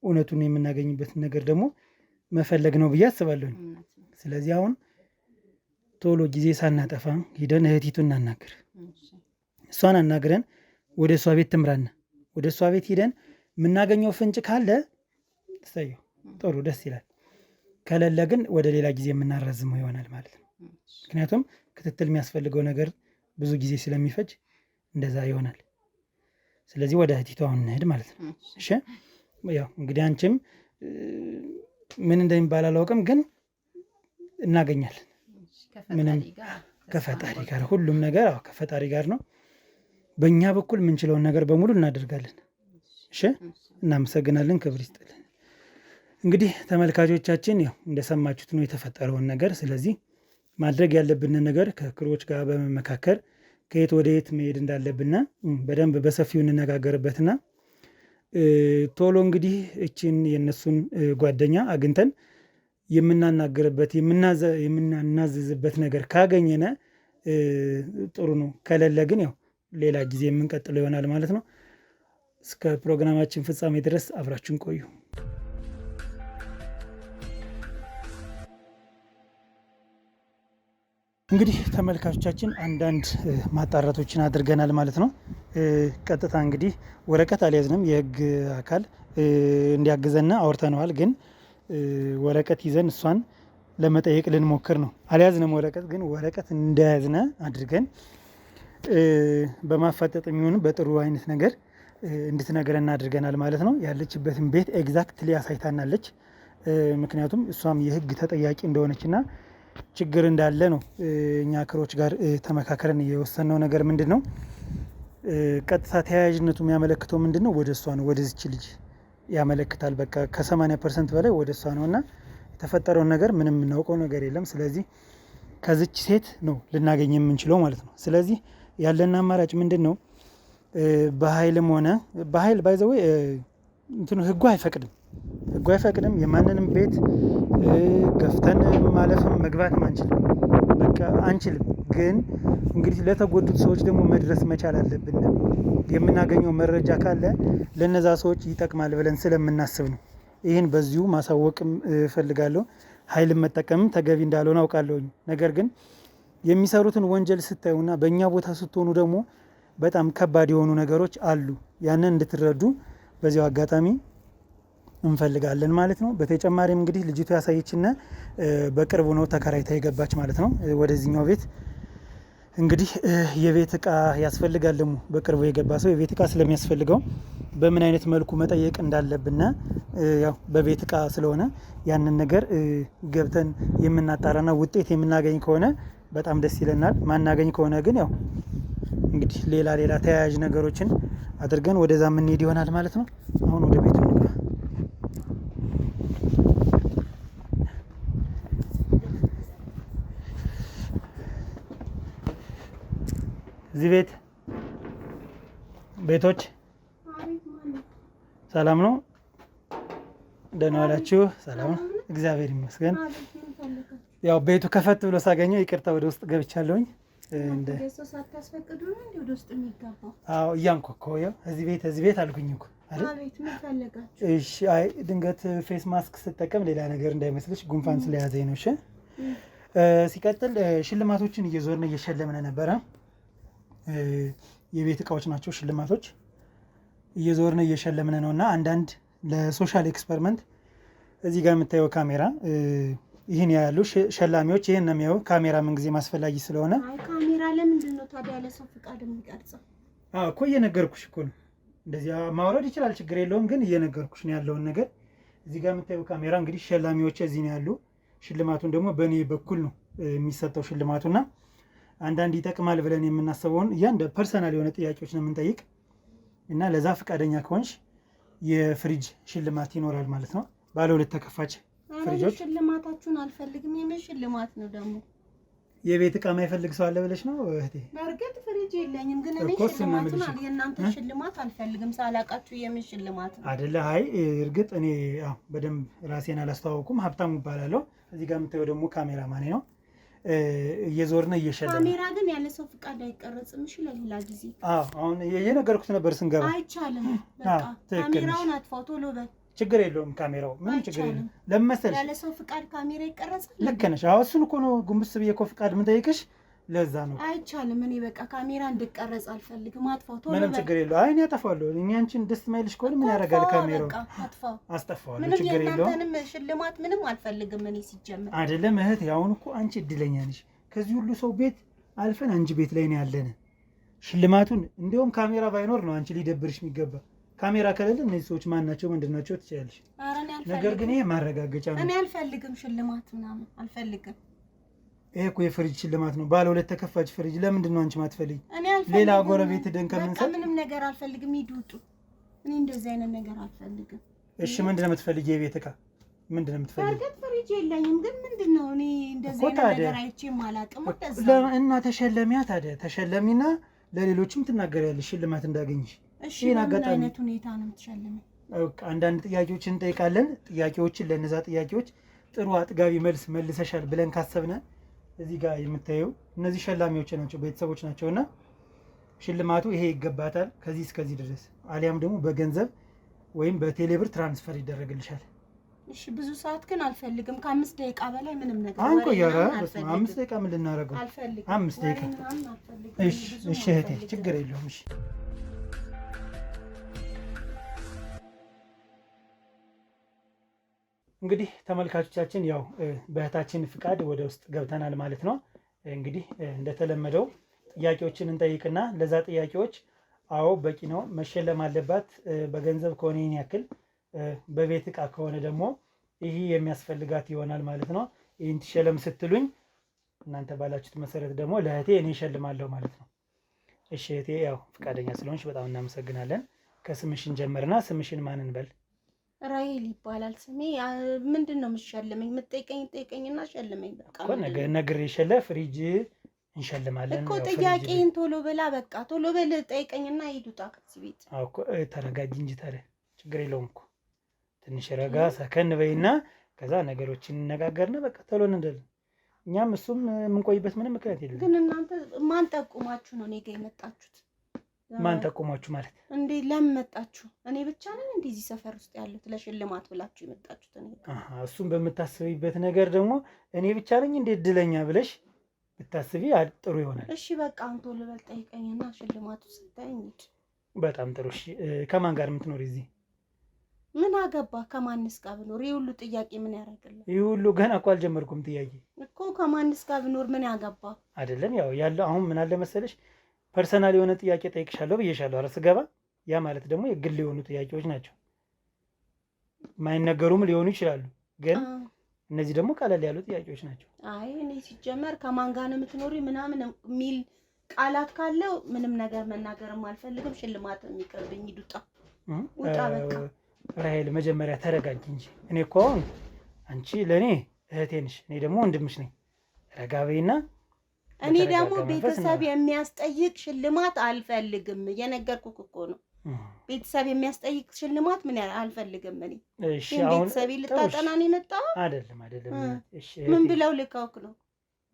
እውነቱን የምናገኝበትን ነገር ደግሞ መፈለግ ነው ብዬ አስባለሁ። ስለዚህ አሁን ቶሎ ጊዜ ሳናጠፋ ሂደን እህቲቱን እናናግር። እሷን አናግረን ወደ እሷ ቤት ትምራና ወደ እሷ ቤት ሂደን የምናገኘው ፍንጭ ካለ ትሰየው ጥሩ ደስ ይላል። ከሌለ ግን ወደ ሌላ ጊዜ የምናራዝመው ይሆናል ማለት ነው። ምክንያቱም ክትትል የሚያስፈልገው ነገር ብዙ ጊዜ ስለሚፈጅ እንደዛ ይሆናል። ስለዚህ ወደ እህቲቱ አሁን እንሄድ ማለት ነው። እሺ ያው እንግዲህ አንቺም ምን እንደሚባል አላውቅም፣ ግን እናገኛለን። ምንም ከፈጣሪ ጋር ሁሉም ነገር ከፈጣሪ ጋር ነው። በእኛ በኩል የምንችለውን ነገር በሙሉ እናደርጋለን። እሺ እናመሰግናለን። ክብር ይስጥልን። እንግዲህ ተመልካቾቻችን ያው እንደሰማችሁት ነው የተፈጠረውን ነገር። ስለዚህ ማድረግ ያለብንን ነገር ከክሮች ጋር በመመካከር ከየት ወደ የት መሄድ እንዳለብንና በደንብ በሰፊው እንነጋገርበትና ቶሎ እንግዲህ እችን የነሱን ጓደኛ አግኝተን የምናናገርበት የምናናዝዝበት ነገር ካገኘነ ጥሩ ነው። ከሌለ ግን ያው ሌላ ጊዜ የምንቀጥለው ይሆናል ማለት ነው። እስከ ፕሮግራማችን ፍጻሜ ድረስ አብራችሁን ቆዩ። እንግዲህ ተመልካቾቻችን አንዳንድ ማጣራቶችን አድርገናል ማለት ነው። ቀጥታ እንግዲህ ወረቀት አልያዝንም። የህግ አካል እንዲያግዘና አውርተነዋል። ግን ወረቀት ይዘን እሷን ለመጠየቅ ልንሞክር ነው። አልያዝንም ወረቀት፣ ግን ወረቀት እንደያዝነ አድርገን በማፋጠጥ የሚሆን በጥሩ አይነት ነገር እንድትነግረን አድርገናል ማለት ነው። ያለችበትን ቤት ኤግዛክትሊ አሳይታናለች። ምክንያቱም እሷም የህግ ተጠያቂ እንደሆነችና ችግር እንዳለ ነው እኛ ክሮች ጋር ተመካከረን የወሰነው ነገር ምንድን ነው? ቀጥታ ተያያዥነቱ የሚያመለክተው ምንድን ነው? ወደ እሷ ነው፣ ወደዚች ልጅ ያመለክታል። በቃ ከ80% በላይ ወደ እሷ ነው እና የተፈጠረውን ነገር ምንም የምናውቀው ነገር የለም። ስለዚህ ከዚች ሴት ነው ልናገኝ የምንችለው ማለት ነው። ስለዚህ ያለን አማራጭ ምንድን ነው? በኃይልም ሆነ በኃይል ባይዘው ህጉ አይፈቅድም። የማንንም ቤት ገፍተን ማለፍም መግባትም አንችልም። ግን እንግዲህ ለተጎዱት ሰዎች ደግሞ መድረስ መቻል አለብን። የምናገኘው መረጃ ካለ ለነዛ ሰዎች ይጠቅማል ብለን ስለምናስብ ነው። ይህን በዚሁ ማሳወቅም እፈልጋለሁ። ኃይልን መጠቀምም ተገቢ እንዳልሆነ አውቃለሁ። ነገር ግን የሚሰሩትን ወንጀል ስታዩና በእኛ ቦታ ስትሆኑ ደግሞ በጣም ከባድ የሆኑ ነገሮች አሉ። ያንን እንድትረዱ በዚያው አጋጣሚ እንፈልጋለን ማለት ነው። በተጨማሪም እንግዲህ ልጅቱ ያሳየችና በቅርቡ ነው ተከራይታ የገባች ማለት ነው ወደዚህኛው ቤት። እንግዲህ የቤት እቃ ያስፈልጋል። ደግሞ በቅርቡ የገባ ሰው የቤት እቃ ስለሚያስፈልገው በምን አይነት መልኩ መጠየቅ እንዳለብንና ያው በቤት እቃ ስለሆነ ያንን ነገር ገብተን የምናጣራና ውጤት የምናገኝ ከሆነ በጣም ደስ ይለናል። ማናገኝ ከሆነ ግን ያው እንግዲህ ሌላ ተያያዥ ነገሮችን አድርገን ወደዛ የምንሄድ ይሆናል ማለት ነው። አሁን ወደ ቤቱ እንግባ። እዚህ ቤቶች ሰላም ነው? ደህና ዋላችሁ? ሰላም ነው? እግዚአብሔር ይመስገን። ያው ቤቱ ከፈት ብሎ ሳገኘው ይቅርታ ወደ ውስጥ ገብቻለሁኝ። አዎ እያንኳኳሁ ያው እዚህ ቤት አልኩኝ እኮ አይደል? እሺ። አይ ድንገት ፌስ ማስክ ስጠቀም ሌላ ነገር እንዳይመስልሽ ጉንፋን ስለያዘኝ ነው። እሺ። ሲቀጥል ሽልማቶችን እየዞርን እየሸለምን ነበረ። የቤት እቃዎች ናቸው ሽልማቶች፣ እየዞርን እየሸለምን ነው እና አንዳንድ ለሶሻል ኤክስፐሪመንት እዚህ ጋር የምታየው ካሜራ ይህን ያሉ ሸላሚዎች ይህን ነው የሚያዩ። ካሜራ ምንጊዜም አስፈላጊ ስለሆነ ካሜራ ለምንድን ነው ታዲያ ለሰው ፍቃድ የሚቀርጸው? እኮ እየነገርኩሽ እኮ ነው። እንደዚህ ማውረድ ይችላል፣ ችግር የለውም። ግን እየነገርኩሽ ነው ያለውን ነገር። እዚህ ጋር የምታየው ካሜራ እንግዲህ ሸላሚዎች እዚህ ነው ያሉ። ሽልማቱን ደግሞ በእኔ በኩል ነው የሚሰጠው ሽልማቱና አንዳንድ ይጠቅማል ብለን የምናስበውን ፐርሰናል የሆነ ጥያቄዎች ነው የምንጠይቅ እና ለዛ ፈቃደኛ ከሆንሽ የፍሪጅ ሽልማት ይኖራል ማለት ነው። ባለ 2 ተከፋች ፍሪጆች። ሽልማታችሁን አልፈልግም። የምን ሽልማት ነው ደግሞ? የቤት እቃ ማይፈልግ ሰው አለ ብለሽ ነው እህቴ? በእርግጥ ፍሪጅ የለኝም፣ ግን እኔ ሽልማቱን የእናንተ ሽልማት አልፈልግም። ሳላቃችሁ የምን ሽልማት ነው አይደለ? አይ እርግጥ እኔ በደንብ ራሴን አላስተዋወኩም። ሀብታሙ እባላለሁ። እዚህ ጋር የምታየው ደግሞ ካሜራ ማኔ ነው። እየዞርን እየሸለመ ካሜራ ግን ያለ ሰው ፍቃድ አይቀረጽም። እሺ፣ ለሌላ ጊዜ። አሁን የነገርኩት ነበር ስንገባ። አይቻልም። በቃ ካሜራውን አጥፋው ቶሎ በል። ችግር የለውም ካሜራው ምንም ችግር የለውም። ለምን መሰለሽ ያለ ሰው ፍቃድ ካሜራ ይቀረጻል? ልክ ነሽ። እሱን እኮ ነው ጉንብስ ብዬ እኮ ፍቃድ የምጠይቅሽ። ለዛ ነው። አይቻልም። እኔ በቃ ካሜራ እንድቀረጽ አልፈልግም። አጥፋው ቶሎ በል። ምንም ችግር የለውም። አይ እኔ አጠፋለሁ። እኔ አንቺን ደስ የማይልሽ ከሆነ ምን ያደርጋል ካሜራው? አጥፋው። አስጠፋዋለሁ። ችግር የለውም። ምንም ሽልማት ምንም አልፈልግም እኔ ሲጀምር። አይደለም እህት፣ አሁን እኮ አንቺ እድለኛ ነሽ። ከዚህ ሁሉ ሰው ቤት አልፈን አንቺ ቤት ላይ ነው ያለን። ሽልማቱን እንዲያውም ካሜራ ባይኖር ነው አንቺ ሊደብርሽ የሚገባ። ካሜራ ከሌለ እነዚህ ሰዎች ማን ናቸው ምንድን ናቸው ትችያለሽ። ነገር ግን ይሄ ማረጋገጫ ነው። እኔ አልፈልግም ሽልማት ምናምን አልፈልግም። ይሄ እኮ የፍሪጅ ሽልማት ነው፣ ባለ 2 ተከፋች ፍሪጅ። ለምንድን ነው አንቺ ማትፈልጊ? ሌላ ጎረቤት ደን ከምንሰጥ ምንም ነገር አልፈልግም። ይዱጡ። እኔ እንደዚህ አይነት ነገር አልፈልግም። እሺ ምንድን ነው የምትፈልጊ? የቤት እቃ ምንድን ነው የምትፈልጊ? በርግጥ ፍሪጅ የለኝም፣ ግን ምንድን ነው እኔ እንደዚህ አይነት ነገር አይቼም አላውቅም። እና ተሸለሚያ ታዲያ ተሸለሚና ለሌሎችም ትናገሪያለሽ ሽልማት እንዳገኝሽ። እሺ ምን አይነት ሁኔታ ነው የምትሸልመኝ? አንዳንድ ጥያቄዎችን እንጠይቃለን። ጥያቄዎችን ለነዛ ጥያቄዎች ጥሩ አጥጋቢ መልስ መልሰሻል ብለን ካሰብነ እዚህ ጋር የምታየው እነዚህ ሸላሚዎች ናቸው፣ ቤተሰቦች ናቸውና ሽልማቱ ይሄ ይገባታል ከዚህ እስከዚህ ድረስ፣ አሊያም ደግሞ በገንዘብ ወይም በቴሌብር ትራንስፈር ይደረግልሻል። እሺ ብዙ ሰዓት ግን አልፈልግም። ከ5 ደቂቃ በላይ ምንም ነገር አንቆ ያራ 5 ደቂቃ ምን ልናደርገው? 5 ደቂቃ። እሺ እህቴ ችግር የለውም። እሺ እንግዲህ ተመልካቾቻችን ያው በእህታችን ፍቃድ ወደ ውስጥ ገብተናል ማለት ነው። እንግዲህ እንደተለመደው ጥያቄዎችን እንጠይቅና ለዛ ጥያቄዎች አዎ በቂ ነው መሸለም አለባት በገንዘብ ከሆነ ይህን ያክል፣ በቤት እቃ ከሆነ ደግሞ ይህ የሚያስፈልጋት ይሆናል ማለት ነው። ይህን ትሸለም ስትሉኝ እናንተ ባላችሁት መሰረት ደግሞ ለእህቴ እኔ እሸልማለሁ ማለት ነው። እሺ እህቴ ያው ፍቃደኛ ስለሆንሽ በጣም እናመሰግናለን። ከስምሽን ጀምርና ስምሽን ማን እንበል? ራሄል ይባላል ስሜ። ምንድን ነው የምትሸልመኝ? የምትጠይቀኝ ጠይቀኝና ሸልመኝ። በቃ እኮ ነግሬሻለሁ፣ ፍሪጅ እንሸልማለን እኮ። ጥያቄን ቶሎ ብላ፣ በቃ ቶሎ በል ጠይቀኝና ሂዱታ ከዚህ ቤት። አዎ እኮ ተረጋጊ እንጂ ታዲያ ችግር የለውም እኮ። ትንሽ ረጋ ሰከን በይና ከዛ ነገሮችን እንነጋገርና በቃ ቶሎ እንደል። እኛም እሱም የምንቆይበት ምንም ምክንያት የለም። ግን እናንተ ማን ጠቁማችሁ ነው እኔ ጋር የመጣችሁት? ማን ጠቁማችሁ ማለት እንዴ? ለምን መጣችሁ? እኔ ብቻ ነኝ እንደዚህ ሰፈር ውስጥ ያሉት ለሽልማት ብላችሁ የመጣችሁት? እኔ እሱም በምታስቢበት ነገር ደግሞ እኔ ብቻ ነኝ እንዴ እድለኛ ብለሽ ብታስቢ ጥሩ ይሆናል። እሺ በቃ አሁን ቶሎ በል ጠይቀኝና ሽልማቱ ስታይ እንሂድ። በጣም ጥሩ። እሺ ከማን ጋር የምትኖሪ እዚህ? ምን አገባ ከማንስ ጋር ብኖር? ይህ ሁሉ ጥያቄ ምን ያደርግልህ? ይህ ሁሉ ገና እኮ አልጀመርኩም ጥያቄ እኮ። ከማንስ ጋር ብኖር ምን ያገባ? አይደለም ያው ያለው አሁን ምን አለ መሰለሽ ፐርሰናል የሆነ ጥያቄ ጠይቅሻለሁ ብዬሻለሁ። ኧረ ስገባ ያ ማለት ደግሞ የግል የሆኑ ጥያቄዎች ናቸው። ማይነገሩም ሊሆኑ ይችላሉ፣ ግን እነዚህ ደግሞ ቀለል ያሉ ጥያቄዎች ናቸው። አይ እኔ ሲጀመር ከማን ጋር ነው የምትኖሪ ምናምን የሚል ቃላት ካለው ምንም ነገር መናገርም አልፈልግም። ሽልማት የሚቀርብኝ ይዱጣ ውጣ በቃ። ራሄል መጀመሪያ ተረጋጊ እንጂ። እኔ እኮ አሁን አንቺ ለእኔ እህቴ ነሽ፣ እኔ ደግሞ ወንድምሽ ነኝ። ረጋ በይና እኔ ደግሞ ቤተሰብ የሚያስጠይቅ ሽልማት አልፈልግም። የነገርኩህ እኮ ነው። ቤተሰብ የሚያስጠይቅ ሽልማት ምን አልፈልግም። እኔ እሺ አሁን ቤተሰብ ልታጠና ነው የመጣው? አይደለም። እሺ ምን ብለው ልከውክ ነው?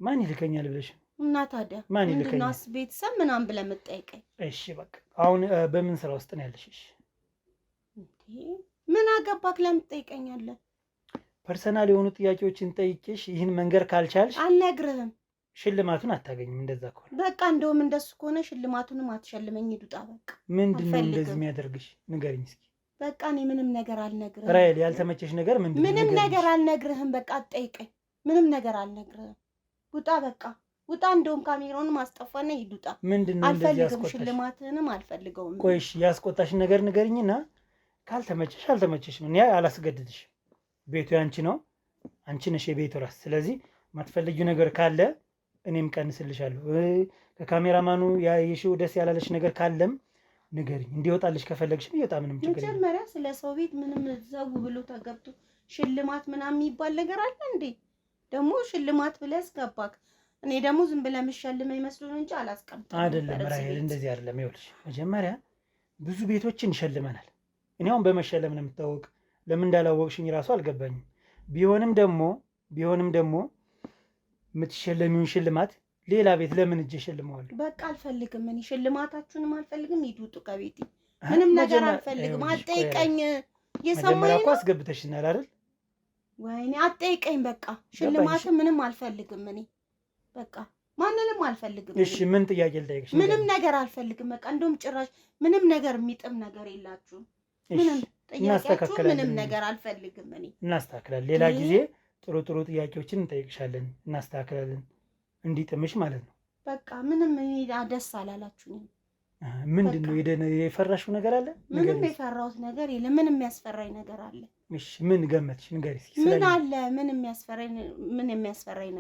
ማን ይልከኛል ብለሽ እና ታዲያ ምንድነው ቤተሰብ ምናምን ብለህ የምትጠይቀኝ? እሺ በቃ አሁን በምን ስራ ውስጥ ነው ያለሽ? እሺ ምን አገባክ? ለምን ትጠይቀኛለህ? ፐርሰናል የሆኑ ጥያቄዎችን ጠይቄሽ ይህን መንገር ካልቻልሽ አልነግርህም። ሽልማቱን አታገኝም። እንደዛ ከሆነ በቃ እንደውም እንደሱ ከሆነ ሽልማቱንም አትሸልመኝ። ሂዱጣ በቃ። ምንድነው እንደዚህ የሚያደርግሽ? ንገሪኝ እስኪ። በቃ እኔ ምንም ነገር አልነግርህም። ራይል ያልተመቸሽ ነገር ምንድነው? ምንም ነገር አልነግርህም። በቃ አትጠይቀኝ። ምንም ነገር አልነግርህም። ውጣ በቃ ውጣ። እንደውም ካሜራውን ማስጠፋና ሂዱጣ። ምንድነው እንደዚህ ያስቆጣሽ? ሽልማትህንም አልፈልገውም። ቆይሽ ያስቆጣሽን ነገር ንገሪኝና ካልተመቸሽ አልተመቸሽ ነው። እኔ አላስገድድሽ። ቤቱ ያንቺ ነው። አንቺ ነሽ የቤቱ ራስ። ስለዚህ ማትፈልጊው ነገር ካለ እኔም ቀንስልሻለሁ። ከካሜራማኑ ያየሽው ደስ ያላለሽ ነገር ካለም ንገሪኝ። እንዲወጣልሽ ከፈለግሽ ይወጣ። ምንም ችግር የለም። መጀመሪያ ስለ ሰው ቤት ምንም ዘው ብሎ ተገብቶ ሽልማት ምናምን የሚባል ነገር አለ እንዴ? ደግሞ ሽልማት ብለህ አስገባክ። እኔ ደግሞ ዝም ብለህ የምትሸልመኝ መስሎ ነው እንጂ አላስቀምጥም። አይደለም ራይል፣ እንደዚህ አይደለም። ይኸውልሽ መጀመሪያ ብዙ ቤቶችን ይሸልመናል። እኔ አሁን በመሸለም ነው የምታወቅ። ለምን እንዳላወቅሽኝ ራሱ አልገባኝም። ቢሆንም ደግሞ የምትሸለሚውን ሽልማት ሌላ ቤት ለምን እጄ እሸልመዋለሁ? በቃ አልፈልግም። እኔ ሽልማታችሁንም አልፈልግም። ሂዱ ውጡ ከቤቴ። ምንም ነገር አልፈልግም። አትጠይቀኝ። መጀመሪያ እኮ አስገብተሽናል አይደል? ወይኔ አትጠይቀኝ። በቃ ሽልማት ምንም አልፈልግም። እኔ በቃ ማንንም አልፈልግም። እሺ ምን ጥያቄ ልጠይቅሽ? ምንም ነገር አልፈልግም። በቃ እንደውም ጭራሽ ምንም ነገር የሚጥም ነገር የላችሁም። ምንም ጥያቄያችሁ ምንም ነገር አልፈልግም። እኔ እናስተካክላለን። ሌላ ጊዜ ጥሩ ጥያቄዎችን እንጠይቅሻለን፣ እናስተካክላለን። እንዲጥምሽ ማለት ነው። በቃ ምንም ደስ አላላችሁኝም። ምንድነው የፈራሽው ነገር አለ? ምንም የፈራሁት ነገር የለም። ምን የሚያስፈራኝ ነገር አለ? እሺ ምን ገመትሽ? ንገሪ እስኪ። ምን አለ? ምን የሚያስፈራኝ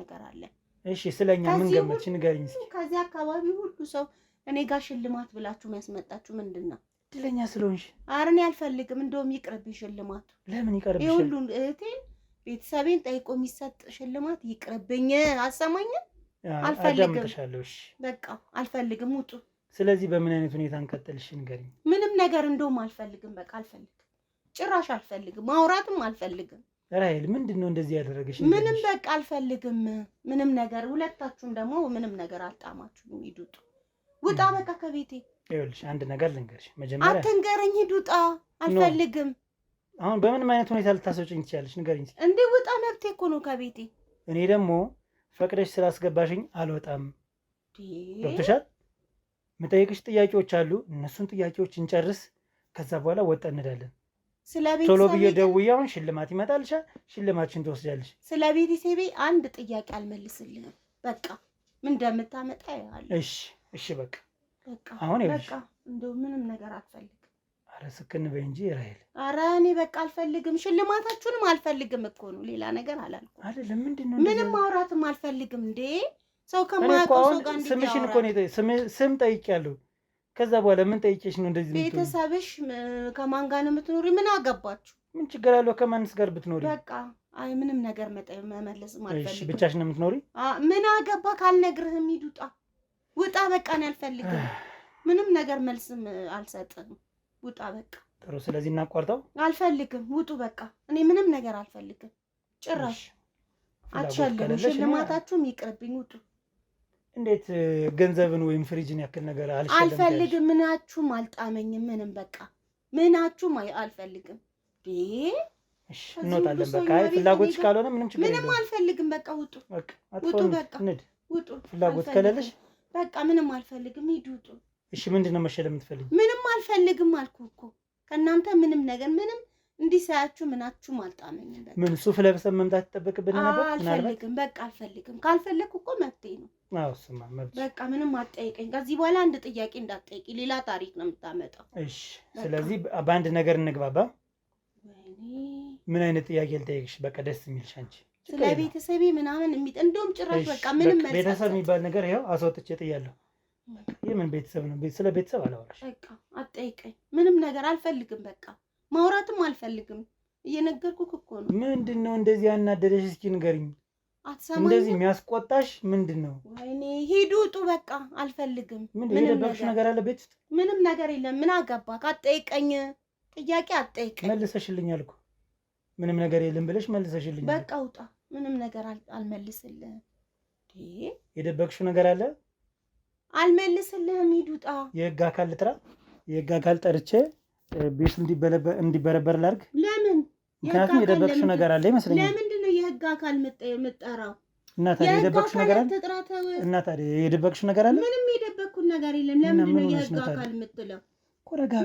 ነገር አለ? እሺ ስለኛ ምን ገመትሽ? ንገሪኝ እስኪ። ከዚህ አካባቢ ሁሉ ሰው እኔ ጋር ሽልማት ብላችሁ የሚያስመጣችሁ ምንድን ነው? እድለኛ ስለሆንሽ። ኧረ እኔ አልፈልግም። እንደውም ይቅርብኝ ሽልማቱ። ለምን ይቀርብሽ? ይሁሉ እህቴን ቤተሰቤን ጠይቆ የሚሰጥ ሽልማት ይቅርብኝ። አሰማኝም? አልፈልግም። በቃ አልፈልግም። ውጡ። ስለዚህ በምን አይነት ሁኔታ እንቀጥልሽ? ንገሪኝ። ምንም ነገር እንደውም አልፈልግም። በቃ አልፈልግም። ጭራሽ አልፈልግም። ማውራትም አልፈልግም። ራይል ምንድነው እንደዚህ ያደረገሽ? ምንም በቃ አልፈልግም። ምንም ነገር ሁለታችሁም ደግሞ ምንም ነገር አልጣማችሁም። ሂዱ ውጡ። ውጣ በቃ ከቤቴ። ይኸውልሽ አንድ ነገር ልንገርሽ። መጀመሪያ አትንገረኝ። ሂድ ውጣ። አልፈልግም። አሁን በምንም አይነት ሁኔታ ልታስወጪኝ ትችያለሽ? ንገሪኝ። እንዴ ውጣ። መብቴ እኮ ነው ከቤቴ። እኔ ደግሞ ፈቅደሽ ስላስገባሽኝ አልወጣም። ገብቶሻል? የምጠይቅሽ ጥያቄዎች አሉ። እነሱን ጥያቄዎች እንጨርስ። ከዛ በኋላ ወጣ እንዳለን። ቶሎ ብዬ ደውዬ አሁን ሽልማት ይመጣልሻል። ሽልማትሽን ትወስጃለሽ። ስለ ቤተሰቤ አንድ ጥያቄ አልመልስልህም። በቃ ምን እንደምታመጣ ያለ። እሺ በቃ አሁን ይኸውልሽ፣ እንደው ምንም ነገር አልፈልግም። ኧረ ስክን በይ እንጂ ራይል። ኧረ እኔ በቃ አልፈልግም። ሽልማታችሁንም አልፈልግም እኮ ነው። ሌላ ነገር አላልኩም አይደለም። ምንድነው? ምንም ማውራትም አልፈልግም። እንዴ ሰው ከማያውቀው ሰው ጋር እንዴ ስምሽን እኮ ነው ስም ጠይቄያለሁ። ከዛ በኋላ ምን ጠይቄሽ ነው እንደዚህ? ቤተሰብሽ ከማን ጋር ነው የምትኖሪ? ምን አገባችሁ? ምን ችግር አለው ከማንስ ጋር ብትኖሪ? በቃ አይ ምንም ነገር መመለስም አልፈልግም። እሺ ብቻሽን ነው የምትኖሪ? ምን አገባ? ካልነግርህም ሂድ ውጣ። ውጣ በቃ ነው። አልፈልግም። ምንም ነገር መልስም አልሰጥም። ውጣ በቃ። ጥሩ። ስለዚህ እናቋርጠው። አልፈልግም። ውጡ በቃ። እኔ ምንም ነገር አልፈልግም። ጭራሽ አትሸልሙ። ሽልማታችሁም ይቅርብኝ። ውጡ። እንዴት ገንዘብን ወይም ፍሪጅን ያክል ነገር አልፈልግም። ምናችሁም አልጣመኝም። ምንም በቃ ምናችሁም አልፈልግም። እሺ እንወጣለን። በቃ አይ ፍላጎትሽ ካልሆነ ምንም ችግር የለም። ምንም አልፈልግም። በቃ ውጡ። ውጡ በቃ ውጡ። ፍላጎት ከሌለሽ በቃ ምንም አልፈልግም። ሂድ ውጡ። እሺ ምንድነው መሸለም የምትፈልጊው? ምንም አልፈልግም አልኩህ እኮ። ከእናንተ ምንም ነገር ምንም እንዲሳያችሁ ምናችሁም አልጣመኝም። በቃ ምን ሱፍ ለብሰን መምጣት ይጠበቅብን ነበር? አልፈልግም። በቃ አልፈልግም። ካልፈለኩ እኮ መብቴ ነው። አዎ ስማ መብት። በቃ ምንም አትጠይቀኝ። ከዚህ በኋላ አንድ ጥያቄ እንዳትጠይቂ። ሌላ ታሪክ ነው የምታመጣው። እሺ ስለዚህ በአንድ ነገር እንግባባ። ምን አይነት ጥያቄ ልጠይቅሽ? በቃ ደስ የሚልሽ አንቺ ስለ ቤተሰቤ ምናምን እንደውም ጭራሽ በቃ ምንም መልስ ቤተሰብ የሚባል ነገር ይኸው አስወጥቼ ጥያለሁ። የምን ቤተሰብ ነው? ስለ ቤተሰብ አላወራሽ። በቃ አትጠይቀኝ። ምንም ነገር አልፈልግም። በቃ ማውራትም አልፈልግም። እየነገርኩህ እኮ ነው። ምንድነው እንደዚህ ያናደደሽ? እስኪ ንገሪኝ። አትሰማኝም? እንደዚህ የሚያስቆጣሽ ምንድን ነው? ወይኔ ሂዱ ውጡ፣ በቃ አልፈልግም። ምንድን የደበቅሽ ነገር አለ ቤት ውስጥ? ምንም ነገር የለም። ምን አገባክ? አትጠይቀኝ፣ ጥያቄ አትጠይቀኝ። መልሰሽልኛል እኮ ምንም ነገር የለም ብለሽ መልሰሽልኛል። በቃ ውጣ፣ ምንም ነገር አልመልስልህም። የደበቅሽው ነገር አለ? አልመልስልህም፣ ሂድ ውጣ። የህግ አካል ልጥራ? የህግ አካል ጠርቼ ቤቱ እንዲበረበር ላድርግ? ለምን? ምክንያቱም የደበቅሽው ነገር አለ ይመስለኛል። ለምንድን ነው የህግ አካል የምጠራው? እና ታዲያ የደበቅሽው ነገር አለ? እና ታዲያ የደበቅሽው ነገር አለ? ምንም የደበቅኩት ነገር የለም። ለምንድን ነው የህግ አካል የምትለው?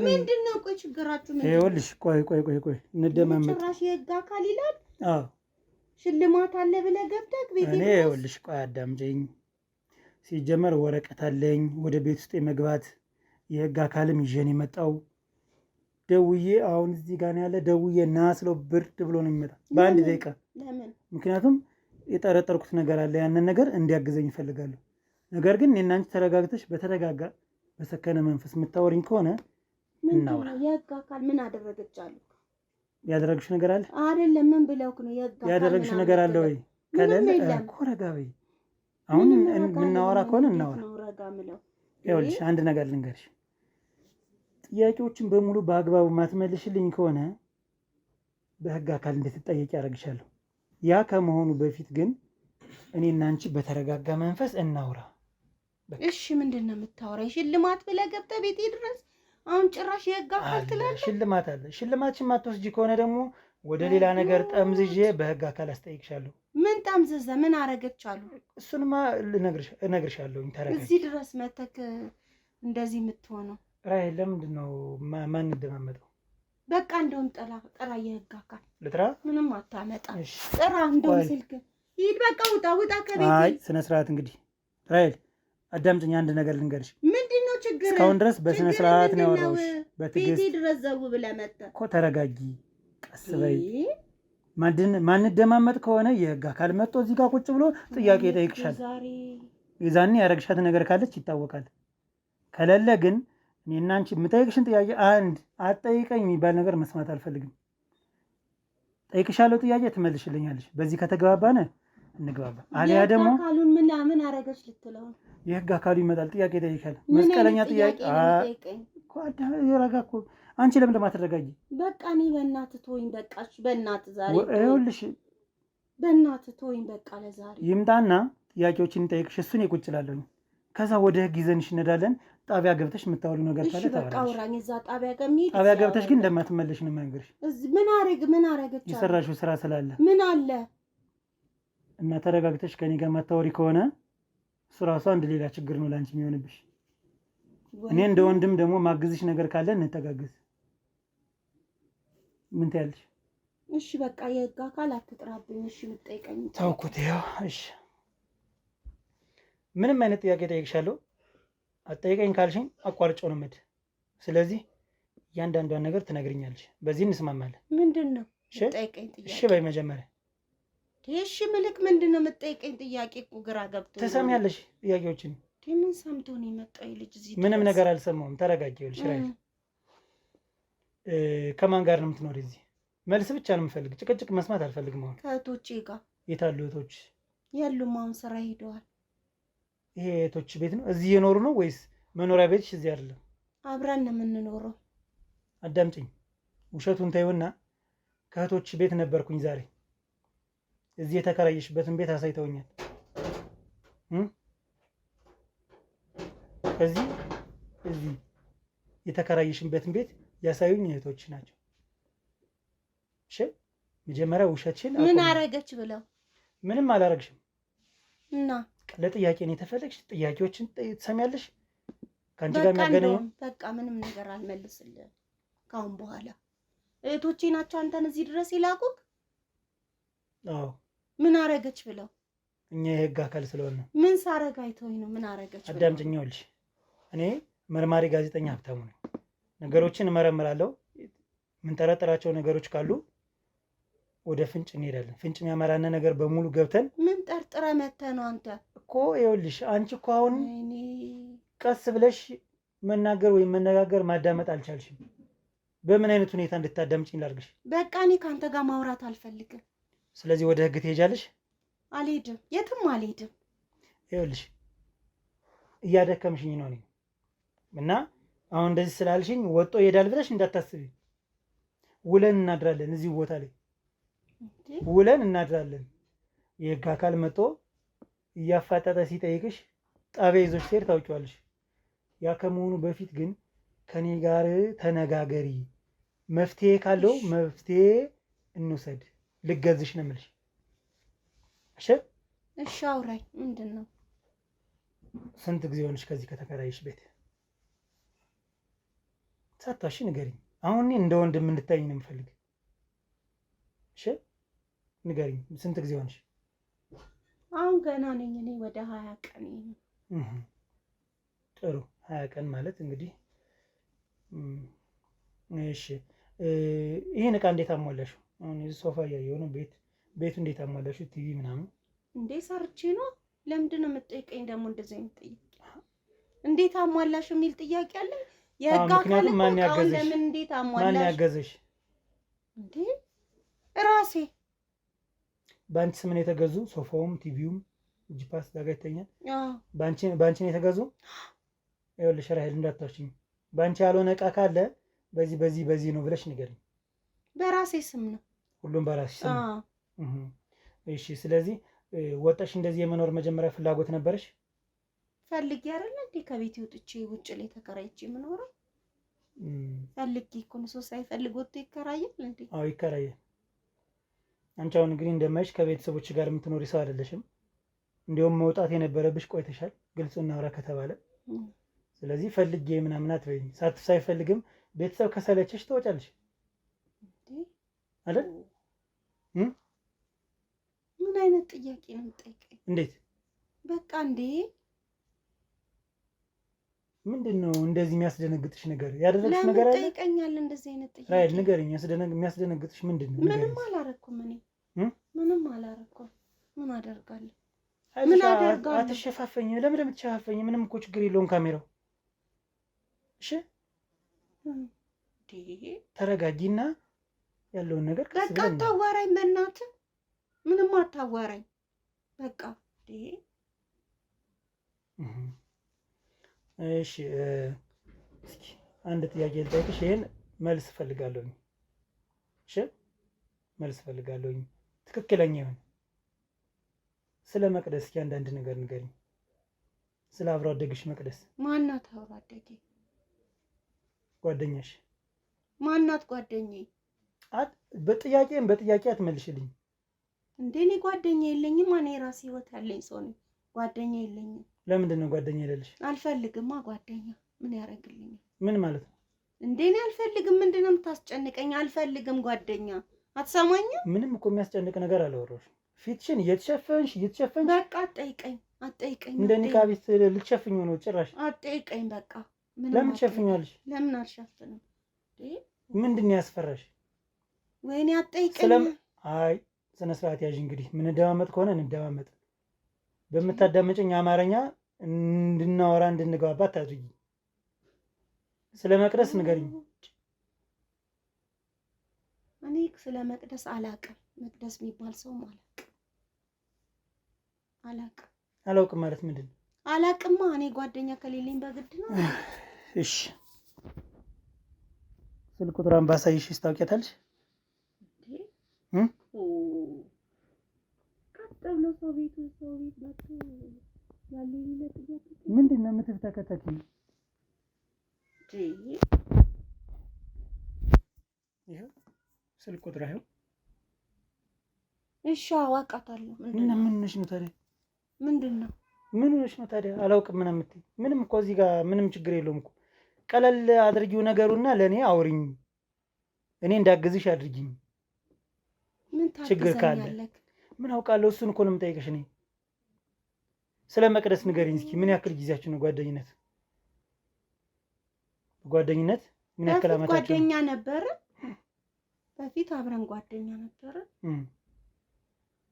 ምንድን ነው? ቆይ ችግራችሁ ምንድን ነው? ይኸውልሽ ቆይ እንደማመጥ ጭራሽ የህግ አካል ይላል። አዎ ሽልማት አለ ብለህ ገብተህ ቤት እኔ ይኸውልሽ ቆይ አዳምጪኝ። ሲጀመር ወረቀት አለኝ ወደ ቤት ውስጥ የመግባት የህግ አካልም ይዤን የመጣው ደውዬ አሁን እዚህ ጋር ያለ ደውዬ ና ስለው ብርድ ብሎ ነው የሚመጣ በአንድ ደቂቃ። ለምን? ምክንያቱም የጠረጠርኩት ነገር አለ፣ ያንን ነገር እንዲያግዘኝ እፈልጋለሁ። ነገር ግን እኔና አንቺ ተረጋግተሽ በተረጋጋ በሰከነ መንፈስ የምታወሪኝ ከሆነ እናውራ። የህግ አካል ምን አደረገቻለሁ? ያደረግሽ ነገር አለ አይደለም? ምን ብለውክ ነው? የህግ አካል ያደረግሽ ነገር አለ ወይ? ከሌለ እኮ ረጋ በይ። አሁን የምናወራ ከሆነ እናወራ። ይኸውልሽ አንድ ነገር ልንገርሽ፣ ጥያቄዎችን በሙሉ በአግባቡ ማትመልሽልኝ ከሆነ በህግ አካል እንድትጠየቂ ያደርግሻለሁ። ያ ከመሆኑ በፊት ግን እኔና አንቺ በተረጋጋ መንፈስ እናውራ። እሺ ምንድን ነው የምታወራኝ? ሽልማት ብለህ ገብተህ ቤቴ ድረስ አሁን ጭራሽ የህግ አካል ትላለህ? ሽልማት አለ። ሽልማትሽን ማትወስጂ ከሆነ ደግሞ ወደ ሌላ ነገር ጠምዝዤ በህግ አካል አስጠይቅሻለሁ። ምን ጠምዝዘ? ምን አረገቻሉ? እሱንማ እነግርሻለሁ። ተረጋጊ። እዚህ ድረስ መተክ እንደዚህ የምትሆነው ራሔል፣ ለምንድን ነው ማን እንደማመጣው? በቃ እንደውም ጥራ የህግ አካል ልጥራ? ምንም አታመጣ። ጥራ እንደውም ስልክ ሂድ። በቃ ውጣ ከቤት። አይ ስነ ስርዓት። እንግዲህ ራሔል አዳምጪኝ፣ አንድ ነገር ልንገርሽ። ምንድን ነው ችግር? እስካሁን ድረስ በስነ ስርዓት ነው ያወራሁሽ። ቤቴ ድረስ ዘው ብለህ መተህ እኮ። ተረጋጊ፣ ቀስ በይ። ማንደማመጥ ከሆነ የህግ አካል መጥቶ እዚህ ጋር ቁጭ ብሎ ጥያቄ ይጠይቅሻል። የዛኔ ያረግሻት ነገር ካለች ይታወቃል። ከሌለ ግን እኔና አንቺ የምጠይቅሽን ጥያቄ አንድ አትጠይቀኝ የሚባል ነገር መስማት አልፈልግም። ጠይቅሻለሁ፣ ጥያቄ ትመልሽልኛለሽ። በዚህ ከተግባባነ እንግባባ። አሊያ ደግሞ አካሉን ምን አረገች ልትለው የህግ አካሉ ይመጣል፣ ጥያቄ ይጠይቃል። መስቀለኛ ጥያቄ ረጋ እኮ። አንቺ ለምን ለማትረጋጊ? በቃ እኔ በእናትህ ተወኝ። በቃሽ፣ በእናትህ ዛሬ ይኸውልሽ፣ በእናትህ ተወኝ። በቃ ለዛሬ ይምጣና ጥያቄዎችን እንጠይቅሽ፣ እሱን ይቁጭላለሁ። ከዛ ወደ ህግ ይዘንሽ እንሄዳለን። ጣቢያ ገብተሽ የምታወሪው ነገር ካለ በቃ አውራኝ። እዛ ጣቢያ ገሚድ ጣቢያ ገብተሽ ግን እንደማትመለሽ ነው የምነግርሽ። ምን አረገች? የሰራሽው ስራ ስላለ ምን አለ እና ተረጋግተሽ ከኔ ጋር ማታወሪ ከሆነ እሱ ራሱ አንድ ሌላ ችግር ነው ላንቺ የሚሆንብሽ። እኔ እንደ ወንድም ደግሞ ማግዝሽ ነገር ካለ እንተጋግዝ። ምን ትያለሽ? እሺ በቃ የህግ አካል አትጥራብኝ። እሺ የምትጠይቀኝ ተውኩት። ይኸው እሺ፣ ምንም አይነት ጥያቄ ጠይቅሻለሁ። አትጠይቀኝ ካልሽኝ አቋርጬው ነው የምሄድ። ስለዚህ እያንዳንዷን ነገር ትነግርኛለሽ። በዚህ እንስማማለን። ምንድን ነው የምትጠይቀኝ ጥያቄ? እሺ በይ መጀመሪያ። እሺ ምልክ ምንድን ነው የምትጠይቀኝ ጥያቄ? እኮ ግራ ገብቶ ትሰሚያለሽ ጥያቄዎችን። ምን ሰምቶ ነው የመጣው ልጅ እዚህ? ምንም ነገር አልሰማሁም። ተረጋጊ። ይኸውልሽ ራሔል፣ ከማን ጋር ነው የምትኖሪ እዚህ? መልስ ብቻ ነው የምፈልግ። ጭቅጭቅ መስማት አልፈልግም። አሁን ከእህቶቼ ጋር። የት አሉ እህቶች? የሉም፣ አሁን ስራ ሄደዋል። ይሄ እህቶች ቤት ነው? እዚህ የኖሩ ነው ወይስ መኖሪያ ቤትሽ እዚህ አይደለም? አብረን ነው የምንኖረው። አዳምጪኝ፣ ውሸቱን ተይውና ከእህቶች ቤት ነበርኩኝ ዛሬ። እዚህ የተከራየሽበትን ቤት አሳይተውኛል። እዚህ የተከራየሽበትን ቤት ያሳዩኝ እህቶች ናቸው። እሺ መጀመሪያ ውሸትሽን ምን አረገች ብለው? ምንም አላረግሽም። እና ለጥያቄ ነው የተፈለግሽ። ጥያቄዎችን ትሰሚያለሽ። ከአንቺ ጋር የሚያገናኘው በቃ ምንም ነገር አልመልስልህም ካሁን በኋላ። እህቶቼ ናቸው አንተን እዚህ ድረስ ይላኩክ? አዎ። ምን አረገች ብለው? እኛ የህግ አካል ስለሆነ። ምን ሳረግ አይተውኝ ነው? ምን አረገች ብለው? አዳምጪኝ። ይኸውልሽ እኔ መርማሪ ጋዜጠኛ ሀብታሙ ነኝ። ነገሮችን እመረምራለሁ። የምንጠረጥራቸው ነገሮች ካሉ ወደ ፍንጭ እንሄዳለን። ፍንጭ የሚያመራን ነገር በሙሉ ገብተን ምን ጠርጥረ መተህ ነው አንተ? እኮ ይኸውልሽ አንቺ እኮ አሁን ቀስ ብለሽ መናገር ወይም መነጋገር ማዳመጥ አልቻልሽም። በምን አይነት ሁኔታ እንድታዳምጪኝ ላድርግሽ? በቃ እኔ ከአንተ ጋር ማውራት አልፈልግም። ስለዚህ ወደ ህግ ትሄጃለሽ። አልሄድም፣ የትም አልሄድም። ይኸውልሽ እያደከምሽኝ ነው እኔ እና አሁን እንደዚህ ስላልሽኝ ወጦ ይሄዳል ብለሽ እንዳታስቢ። ውለን እናድራለን፣ እዚህ ቦታ ላይ ውለን እናድራለን። የህግ አካል መጥቶ እያፋጠጠ ሲጠይቅሽ ጣቢያ ይዞሽ ሲሄድ ታውቂዋለሽ። ያ ከመሆኑ በፊት ግን ከኔ ጋር ተነጋገሪ፣ መፍትሄ ካለው መፍትሄ እንውሰድ። ልገዝሽ ነው የምልሽ። እሺ እሺ፣ አውራኝ። ምንድን ነው? ስንት ጊዜ ሆነሽ ከዚህ ከተከራይሽ ቤት? ሳታሺ ንገሪኝ። አሁን እኔ እንደ ወንድም እንድታይኝ ነው የምፈልግ። እሺ ንገሪኝ፣ ስንት ጊዜ ሆነሽ? አሁን ገና ነኝ እኔ፣ ወደ 20 ቀን። ጥሩ 20 ቀን ማለት እንግዲህ እሺ። ይሄን እቃ እንዴት አሟላሽው? አሁን እዚህ ሶፋ እያየሁ ነው። ቤቱ እንዴት አሟላሽው? ቲቪ ምናምን እንዴ ሰርቼ ነው። ለምንድን ነው የምትጠይቀኝ ደግሞ እንደዚህ የምትጠይቅ? እንዴት አሟላሽ የሚል ጥያቄ አለ? የህግ አካል ማን ያገዘሽ? ለምን እንዴት አሟላሽ? ማን ያገዘሽ? እንዴ ራሴ። በአንቺ ስም ነው የተገዙ? ሶፋውም ቲቪውም ጂፓስ ዳጋ ይተኛል። በአንቺ ነው የተገዙ? ይኸውልሽ ራሄል እንዳታውሽኝ። በአንቺ ያልሆነ እቃ ካለ በዚህ ነው ብለሽ ንገሪኝ። በራሴ ስም ነው። ሁሉም በራስሽ ስም ነው። እሺ። ስለዚህ ወጣሽ እንደዚህ የመኖር መጀመሪያ ፍላጎት ነበረሽ? ፈልጌ አይደል እንዴ ከቤት ወጥቼ ውጭ ላይ ተከራይቼ የምኖረው? ፈልጌ እኮ ነው። ሰው ሳይፈልግ ወጥቶ ይከራያል እንዴ? አዎ ይከራያል። አንቺ አሁን እንግዲህ እንደማይሽ ከቤተሰቦች ጋር የምትኖሪ ሰው አይደለሽም። እንዲያውም መውጣት የነበረብሽ ቆይተሻል፣ ግልጽ እናውራ ከተባለ። ስለዚህ ፈልጌ ምናምን አትበይኝ። ሳይፈልግም ቤተሰብ ከሰለቸሽ ትወጫለሽ አይደል? ምን አይነት ጥያቄ ነው የምጠይቀኝ? እንዴት በቃ እንዴ ምንድን ነው እንደዚህ የሚያስደነግጥሽ ነገር? ያደረግሽ ነገር አለ? ጠይቀኛል እንደዚህ አይነት ጥያቄ ራይል ንገሪኝ። የሚያስደነግጥሽ ምንድን ነው? ምንም አላረኩም እኔ ምንም አላረኩም። ምን አደርጋለሁ? አትሸፋፈኝ። ለምን የምትሸፋፈኝ? ምንም እኮ ችግር የለውም ካሜራው። እሺ ተረጋጊና ያለውን ነገር በቃ አታዋራኝ፣ በእናትህ ምንም አታዋራኝ። በቃ እሺ እስኪ አንድ ጥያቄ ልጠይቅሽ። ይሄን መልስ ፈልጋለሁኝ። እሺ መልስ ፈልጋለሁኝ፣ ትክክለኛ ይሁን። ስለ መቅደስ እስኪ አንዳንድ ነገር ንገሪኝ። ስለ አብሮ አደግሽ መቅደስ። ማናት አብሮ አደጌ? ጓደኛሽ ማናት? ጓደኛዬ። በጥያቄ አትመልሽልኝ እንዴ? እኔ ጓደኛ የለኝም። እኔ ራሴ ህይወት ያለኝ ሰው ነኝ። ጓደኛ የለኝም። ለምንድን ነው ጓደኛ የሌለሽ? አልፈልግማ። ጓደኛ ምን ያደርግልኛል? ምን ማለት ነው? እንዴ እኔ አልፈልግም። ምንድን ነው የምታስጨንቀኝ? አልፈልግም ጓደኛ። አትሰማኝም? ምንም እኮ የሚያስጨንቅ ነገር አላወራሁሽም። ፊትሽን እየተሸፈንሽ በቃ አትጠይቀኝ። እንደ ኒቃቢት ልትሸፍኝ ነው ጭራሽ። አትጠይቀኝ በቃ። ለምን ትሸፍኛለሽ? ለምን አልሸፍንም? ምንድን ነው ያስፈራሽ? ወይኔ አትጠይቀኝ። አይ ስነ ስርዓት ያዥ። እንግዲህ ምንደማመጥ ከሆነ እንደማመጥ፣ በምታዳመጭኝ አማርኛ እንድናወራ እንድንግባባ አታድርጊ። ስለ መቅደስ ንገሪኝ። እኔ ስለ መቅደስ አላውቅም። መቅደስ የሚባል ሰው አላውቅም ማለት ምንድን ነው? አላውቅማ። እኔ ጓደኛ ከሌለኝ በግድ ነው። እሺ ስልክ ቁጥሯን ባሳይሽ ታውቂያታለሽ? ቀጥሎ ሰው ቤት መጥቶ ያለ ጥያቄ ምንድን ነው የምትፍተከተኪ? ይኸው ስልክ ቁጥሯ ይኸው። እሺ አውቃታለሁ። ምን ሆነሽ ነው ታዲያ? ምንድን ነው ምን ሆነሽ ነው ታዲያ? አላውቅም ምናምን የምትይ? ምንም እኮ እዚህ ጋር ምንም ችግር የለውም እኮ። ቀለል አድርጊው ነገሩና ለእኔ አውሪኝ። እኔ እንዳግዝሽ አድርጊኝ። ምን ችግር ካለ ምን አውቃለሁ። እሱን እኮ ነው የምጠይቅሽ እኔ። ስለ መቅደስ ንገሪኝ እስኪ። ምን ያክል ጊዜያችሁ ነው ጓደኝነት? ጓደኝነት ምን ያክል አመታችሁ? ጓደኛ ነበር በፊት፣ አብረን ጓደኛ ነበር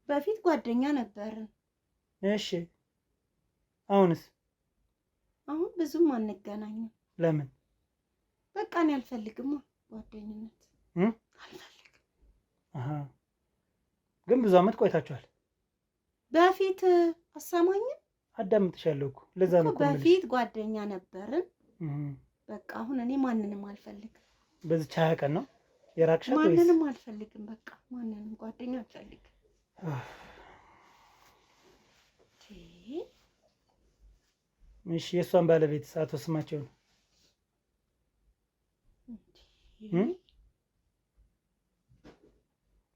በፊት፣ ጓደኛ ነበር። እሺ አሁንስ? አሁን ብዙም አንገናኝም። ለምን? በቃ እኔ አልፈልግም ጓደኝነት አልፈልግም። ግን ብዙ አመት ቆይታችኋል። በፊት አሰማኝም አዳምጥሻለሁ እኮ ለዛ ነው እኮ በፊት ጓደኛ ነበርን። በቃ አሁን እኔ ማንንም አልፈልግም። በዚህ 20 ቀን ነው የራቅሻት ወይስ? ማንንም አልፈልግም። በቃ ማንንም ጓደኛ አልፈልግም። እሺ የእሷን ባለቤት አቶ ስማቸው ነው?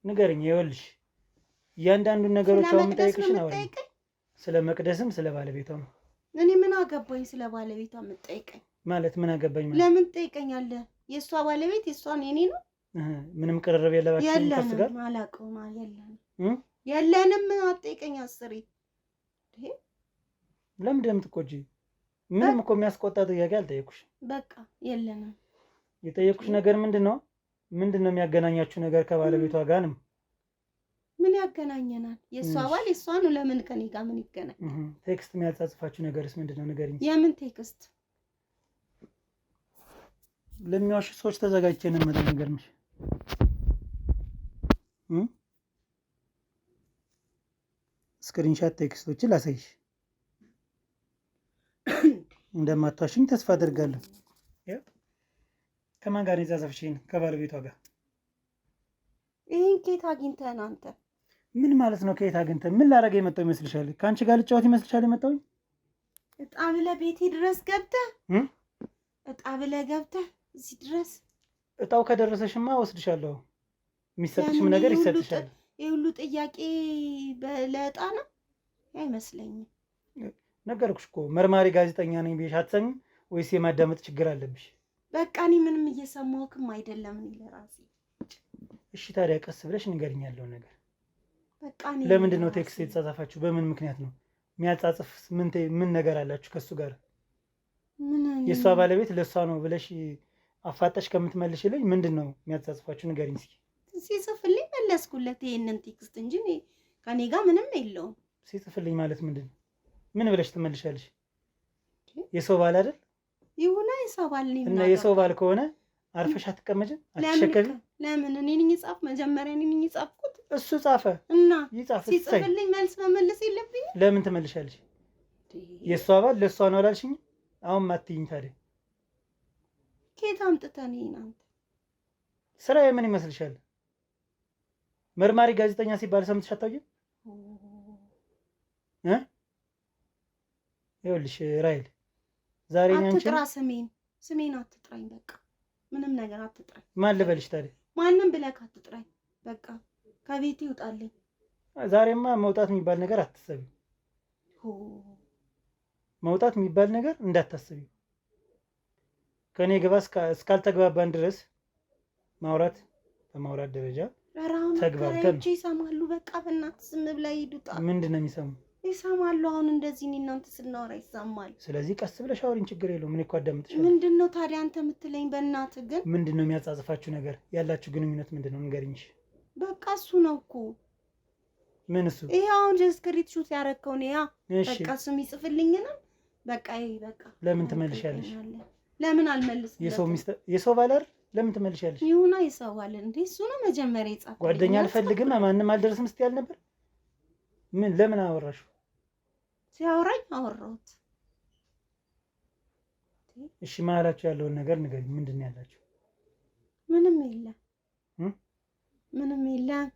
ንገርኝ። ይኸውልሽ እያንዳንዱን ነገሮች አሁን የምጠይቅሽን አውሪ። ስለ መቅደስም ስለ ባለቤቷ ነው። እኔ ምን አገባኝ ስለ ባለቤቷ የምትጠይቀኝ? ማለት ምን አገባኝ ማለት? ለምን ትጠይቀኛለህ? የእሷ ባለቤት የእሷን የኔ ነው። ምንም ቅርርብ የለባችሁም ከእሱ ጋር? አላውቀውም። የለንም። አትጠይቀኝ አስሬ። ለምንድን ነው የምትቆጪ? ምንም እኮ የሚያስቆጣ ጥያቄ አልጠየኩሽ። በቃ የለንም። የጠየኩሽ ነገር ምንድን ነው የሚያገናኛችሁ ነገር ከባለቤቷ ጋር ነው? ምን ያገናኘናል? የእሷ ባል የእሷ ነው። ለምን ከኔ ጋር ምን ይገናኝ? ቴክስት የሚያጻጽፋችሁ ነገርስ ምንድን ነው? ንገሪኝ። የምን ቴክስት? ለሚዋሹ ሰዎች ተዘጋጅቼ ነው የምመጣው። ንገርምሽ ስክሪንሻት ቴክስቶችን ላሳይሽ። እንደማትዋሽኝ ተስፋ አደርጋለሁ። ከማን ጋር የጻጻፍሽኝ? ከባለቤቷ ጋር። ይህን ከየት አግኝተህ ነው አንተ? ምን ማለት ነው ከየት አግኝተህ? ምን ላደርግ የመጣው ይመስልሻል? ከአንቺ ጋር ልጫወት ይመስልሻል የመጣው? እጣ ብለህ ቤቴ ድረስ ገብተህ እጣ ብለህ ገብተህ እዚህ ድረስ። እጣው ከደረሰሽማ ወስድሻለሁ። የሚሰጥሽም ነገር ይሰጥሻል። ይህ ሁሉ ጥያቄ ለእጣ ነው አይመስለኝም። ነገርኩሽ እኮ መርማሪ ጋዜጠኛ ነኝ ብዬሽ አትሰሚም ወይስ የማዳመጥ ችግር አለብሽ? በቃ እኔ ምንም እየሰማሁክም አይደለም እኔ ለራሴ። እሺ ታዲያ ቀስ ብለሽ ንገሪኝ ያለውን ነገር። በቃ እኔ ለምንድን ነው ቴክስት የተጻጻፋችሁ? በምን ምክንያት ነው? የሚያጻጽፍ ምን ነገር አላችሁ ከሱ ጋር? የእሷ ባለቤት ለእሷ ነው ብለሽ አፋጠሽ ከምትመልሽልኝ ምንድን ነው የሚያጻጽፋችሁ? ንገሪኝ እስኪ። ሲጽፍልኝ መለስኩለት ይሄንን ቴክስት እንጂ ከኔ ጋር ምንም የለውም። ሲጽፍልኝ ማለት ምንድን ነው? ምን ብለሽ ትመልሻለሽ? የሰው ባል አይደል? ይሁና የሰው ባል ነው። እና የሰው ባል ከሆነ አርፈሽ አትቀመጭም? አትሸከፊም? ለምን እኔ ነኝ የጻፍ? መጀመሪያ እኔ ነኝ የጻፍኩት። እሱ ጻፈ እና ይጻፍ። ሲጽፍልኝ መልስ መመለስ የለብኝም? ለምን ትመልሻለሽ? የእሷ ባል ለእሷ ነው አላልሽኝ? አሁን ማትይኝ ታዲያ ከየት አምጥተህ ነው አንተ? ስራዬ ምን ይመስልሻል? መርማሪ ጋዜጠኛ ሲባል ሰምተሽ አታውቂም? ይኸውልሽ ራይል ዛሬ ነው አንቺ አትጥራ ስሜን አትጥራኝ። በቃ ምንም ነገር አትጥራኝ። ማን ልበልሽ ታዲያ? ማንም ብለህ አትጥራኝ። በቃ ከቤት ይውጣልኝ። ዛሬማ መውጣት የሚባል ነገር አትሰቢ። መውጣት የሚባል ነገር እንዳታስቢ። ከኔ ግባ እስካልተግባባን ድረስ ማውራት በማውራት ደረጃ ተግባብተን ይሰማሉ። በቃ በእናትህ ዝም ብለህ ሂዱጣ። ምንድን ነው የሚሰሙ? ይሰማሉ። አሁን እንደዚህ እኔ እናንተ ስናወራ ይሰማል። ስለዚህ ቀስ ብለሽ አውሪኝ፣ ችግር የለውም። እኔ እኮ አዳምጥሻለሁ። ምንድን ነው ታዲያ አንተ የምትለኝ? በእናትህ ግን ምንድን ነው የሚያጻጽፋችሁ ነገር? ያላችሁ ግንኙነት ምንድን ነው? ንገሪኝ። በቃ እሱ ነው እኮ። ምን እሱ? ይሄ አሁን ስክሪት ሹት ያደረከው ነው። ያ በቃ እሱ የሚጽፍልኝ ነው። በቃ ይሄ በቃ ለምን ትመልሻለሽ? ለምን አልመልስም? የሰው ባል አይደል? ለምን ትመልሻለሽ? ይሁና የሰው ባል እንዴ? እሱ ነው መጀመሪያ የጻፈው። ጓደኛ አልፈልግም ማንም አልደርስም ስትይ አልነበር? ምን ለምን አወራሽው? ሲያወራኝ አወራሁት። እሺ መሀላችሁ ያለውን ነገር ንገሪኝ። ምንድን ነው ያላችሁ? ምንም የለም። ምንም የለም።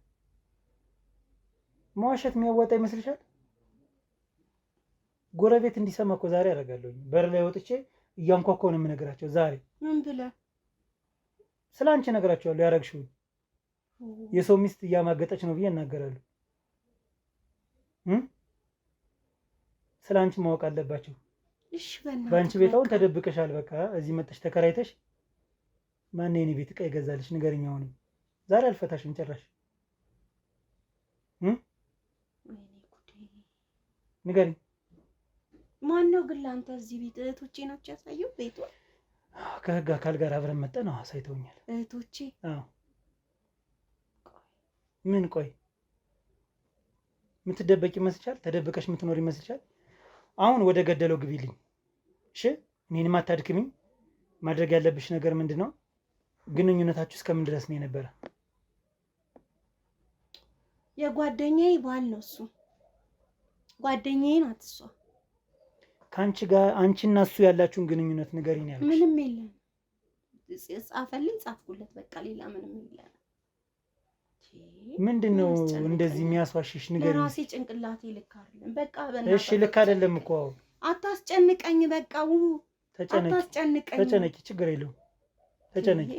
መዋሸት የሚያዋጣ ይመስልሻል? ጎረቤት እንዲሰማ እኮ ዛሬ አደርጋለሁ። በር ላይ ወጥቼ እያንኳኳሁ ነው የምነግራቸው። ዛሬ ምን ብለህ? ስለ አንቺ እነግራቸዋለሁ። ያደረግሽው የሰው ሚስት እያማገጠች ነው ብዬ እናገራለሁ። ስለ አንቺ ማወቅ አለባቸው። እሺ በእናትህ በአንቺ ቤት አሁን ተደብቀሻል። በቃ እዚህ መጥተሽ ተከራይተሽ ማነው የኔ ቤት ዕቃ ይገዛልሽ? ንገሪኝ። አሁንም ዛሬ አልፈታሽም ጭራሽ። ንገሪኝ። ማነው ግን ለአንተ እዚህ ቤት? እህቶቼ ናቸው ያሳየው ቤቱ። ከህግ አካል ጋር አብረን መጠን አሳይተውኛል እህቶቼ። አዎ። ምን ቆይ የምትደበቂ ይመስልሻል? ተደብቀሽ የምትኖር ይመስልሻል? አሁን ወደ ገደለው ግቢልኝ። እሺ እኔንም አታድክሚኝ። ማድረግ ያለብሽ ነገር ምንድን ነው? ግንኙነታችሁ እስከምን ድረስ ነው የነበረ? የጓደኛዬ ባል ነው እሱ። ጓደኛዬ ናት እሷ። ከአንቺ ጋር አንቺና እሱ ያላችሁን ግንኙነት ንገሪኝ ያልኩሽ። ምንም የለም። ጻፈልኝ፣ ጻፍኩለት። በቃ ሌላ ምንም የለም። ምንድን ነው እንደዚህ የሚያስዋሽሽ? ንገሪኝ። ለራሴ ጭንቅላቴ ልክ አይደለም። በቃ እሺ ልክ አይደለም እኮ አታስጨንቀኝ። በቃ ተጨነቂ፣ ችግር የለውም ተጨነቂ።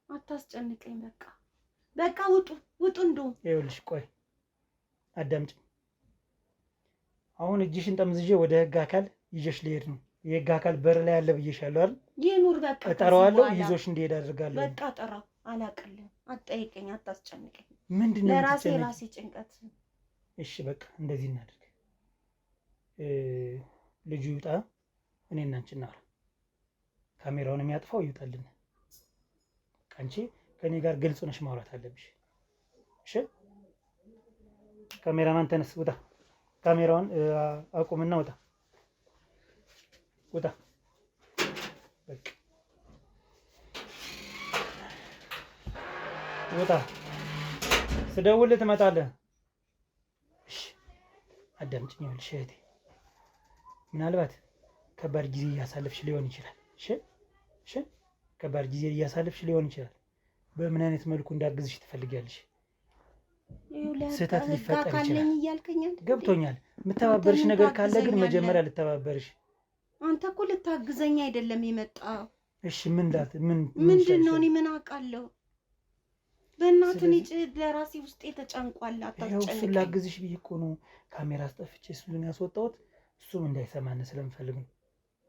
አታስጨንቀኝ። በቃ ውጡ። እንደውም ይኸውልሽ፣ ቆይ አዳምጪኝ። አሁን እጅሽን ጠምዝዤ ወደ ህግ አካል ይዤሽ ልሄድ ነው። የህግ አካል በር ላይ ያለ ብዬሻለሁ አይደል? ይኑር። በቃ እጠራዋለሁ፣ ይዞሽ እንዲሄድ አድርጋለሁ። በቃ ጠራው። አላቅልም። አትጠይቀኝ፣ አታስጨንቀኝ። ምንድነው ለራሴ ጭንቀት። እሺ በቃ እንደዚህ እናድርግ። ልጁ ይውጣ፣ እኔ እና አንቺ እናውራ። ካሜራውን የሚያጥፋው ይውጣልን። አንቺ ከኔ ጋር ግልጽ ነሽ ማውራት አለብሽ። እሺ ካሜራማን ተነስ፣ ውጣ። ካሜራውን አቁምና ውጣ። በቃ ውጣ። ስደውልህ ትመጣለህ። እሺ አዳምጪኝ። ይኸውልሽ እህቴ፣ ምናልባት ከባድ ጊዜ እያሳለፍሽ ሊሆን ይችላል። እሺ ከባድ ጊዜ እያሳለፍሽ ሊሆን ይችላል። በምን አይነት መልኩ እንዳግዝሽ ትፈልጊያለሽ? ስህተት ሊፈጠር ይችላል። ገብቶኛል። የምተባበርሽ ነገር ካለ ግን መጀመሪያ ልተባበርሽ። አንተ እኮ ልታግዘኝ አይደለም የመጣው። እሺ ምንድን ነው? እኔ ምን አውቃለሁ? በእናትህ ለራሴ ውስጤ ተጨንቋል። አታስጨንቀኝ። እሱን ላግዝሽ ብዬ እኮ ነው ካሜራ አስጠፍቼ እሱን ያስወጣሁት። እሱም እንዳይሰማን ስለምፈልግ ነው።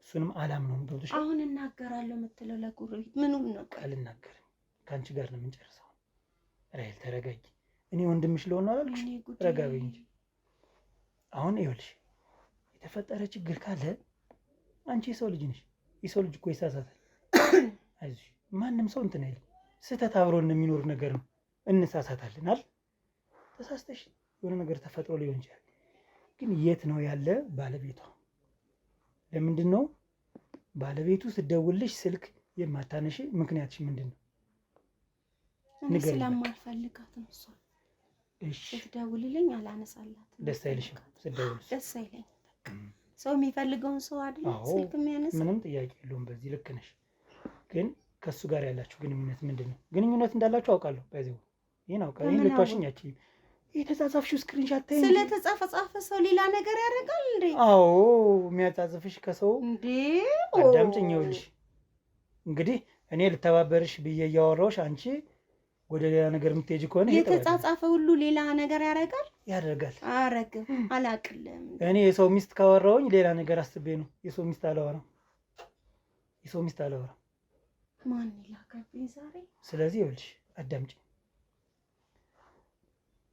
እሱንም አላምነውም። ገብቶሻል? አሁን እናገራለሁ የምትለው ለጉሮቤት ምኑን ነው? አልናገርም። ከአንቺ ጋር ነው የምንጨርሰው። ራሔል ተረጋጊ። እኔ ወንድምሽ ልሆን ነው አላልኩሽ? ረጋ በይ እንጂ። አሁን ይኸውልሽ የተፈጠረ ችግር ካለ አንቺ የሰው ልጅ ነሽ። የሰው ልጅ እኮ ይሳሳታል። አይዞሽ፣ ማንም ሰው እንትን አይልም። ስህተት አብሮ እንደሚኖር ነገር ነው። እንሳሳታለን አይደል? ተሳስተሽ የሆነ ነገር ተፈጥሮ ሊሆን ይችላል። ግን የት ነው ያለ ባለቤቷ? ለምንድን ነው ባለቤቱ ስደውልሽ ስልክ የማታነሺ? ምክንያትሽ ምንድን ነው? ስለማልፈልጋት ነው እሷ። እሺ ስትደውልልኝ አላነሳላትም። ደስ አይልሽም? ስደውልሽ ደስ አይለኝም። ሰው የሚፈልገውን ሰው አይደል ስልክ የሚያነሳ? ምንም ጥያቄ የለውም። በዚህ ልክ ነሽ። ግን ከሱ ጋር ያላችሁ ግንኙነት ምንድን ነው? ግንኙነት እንዳላችሁ አውቃለሁ። በዚህ ይሄን አውቃለሁ። ይሄን ልትዋሽኝ አትችይም። የተጻጻፍሽው ስክሪንሻት ታይ። ስለተጻፈ ሰው ሌላ ነገር ያደርጋል እንዴ? አዎ የሚያጻጽፍሽ ከሰው እንዴ? አዳምጪኝ። ይኸውልሽ እንግዲህ እኔ ልተባበርሽ ብዬ እያወራሁሽ አንቺ ወደ ሌላ ነገር የምትሄጂ ከሆነ የተጻጻፈ ሁሉ ሌላ ነገር ያደርጋል። አረግም አላቅልም። እኔ የሰው ሚስት ካወራሁኝ ሌላ ነገር አስቤ ነው። የሰው ሚስት አላወራም። ማን ይላከብኝ ዛሬ? ስለዚህ ይኸውልሽ አዳምጪኝ።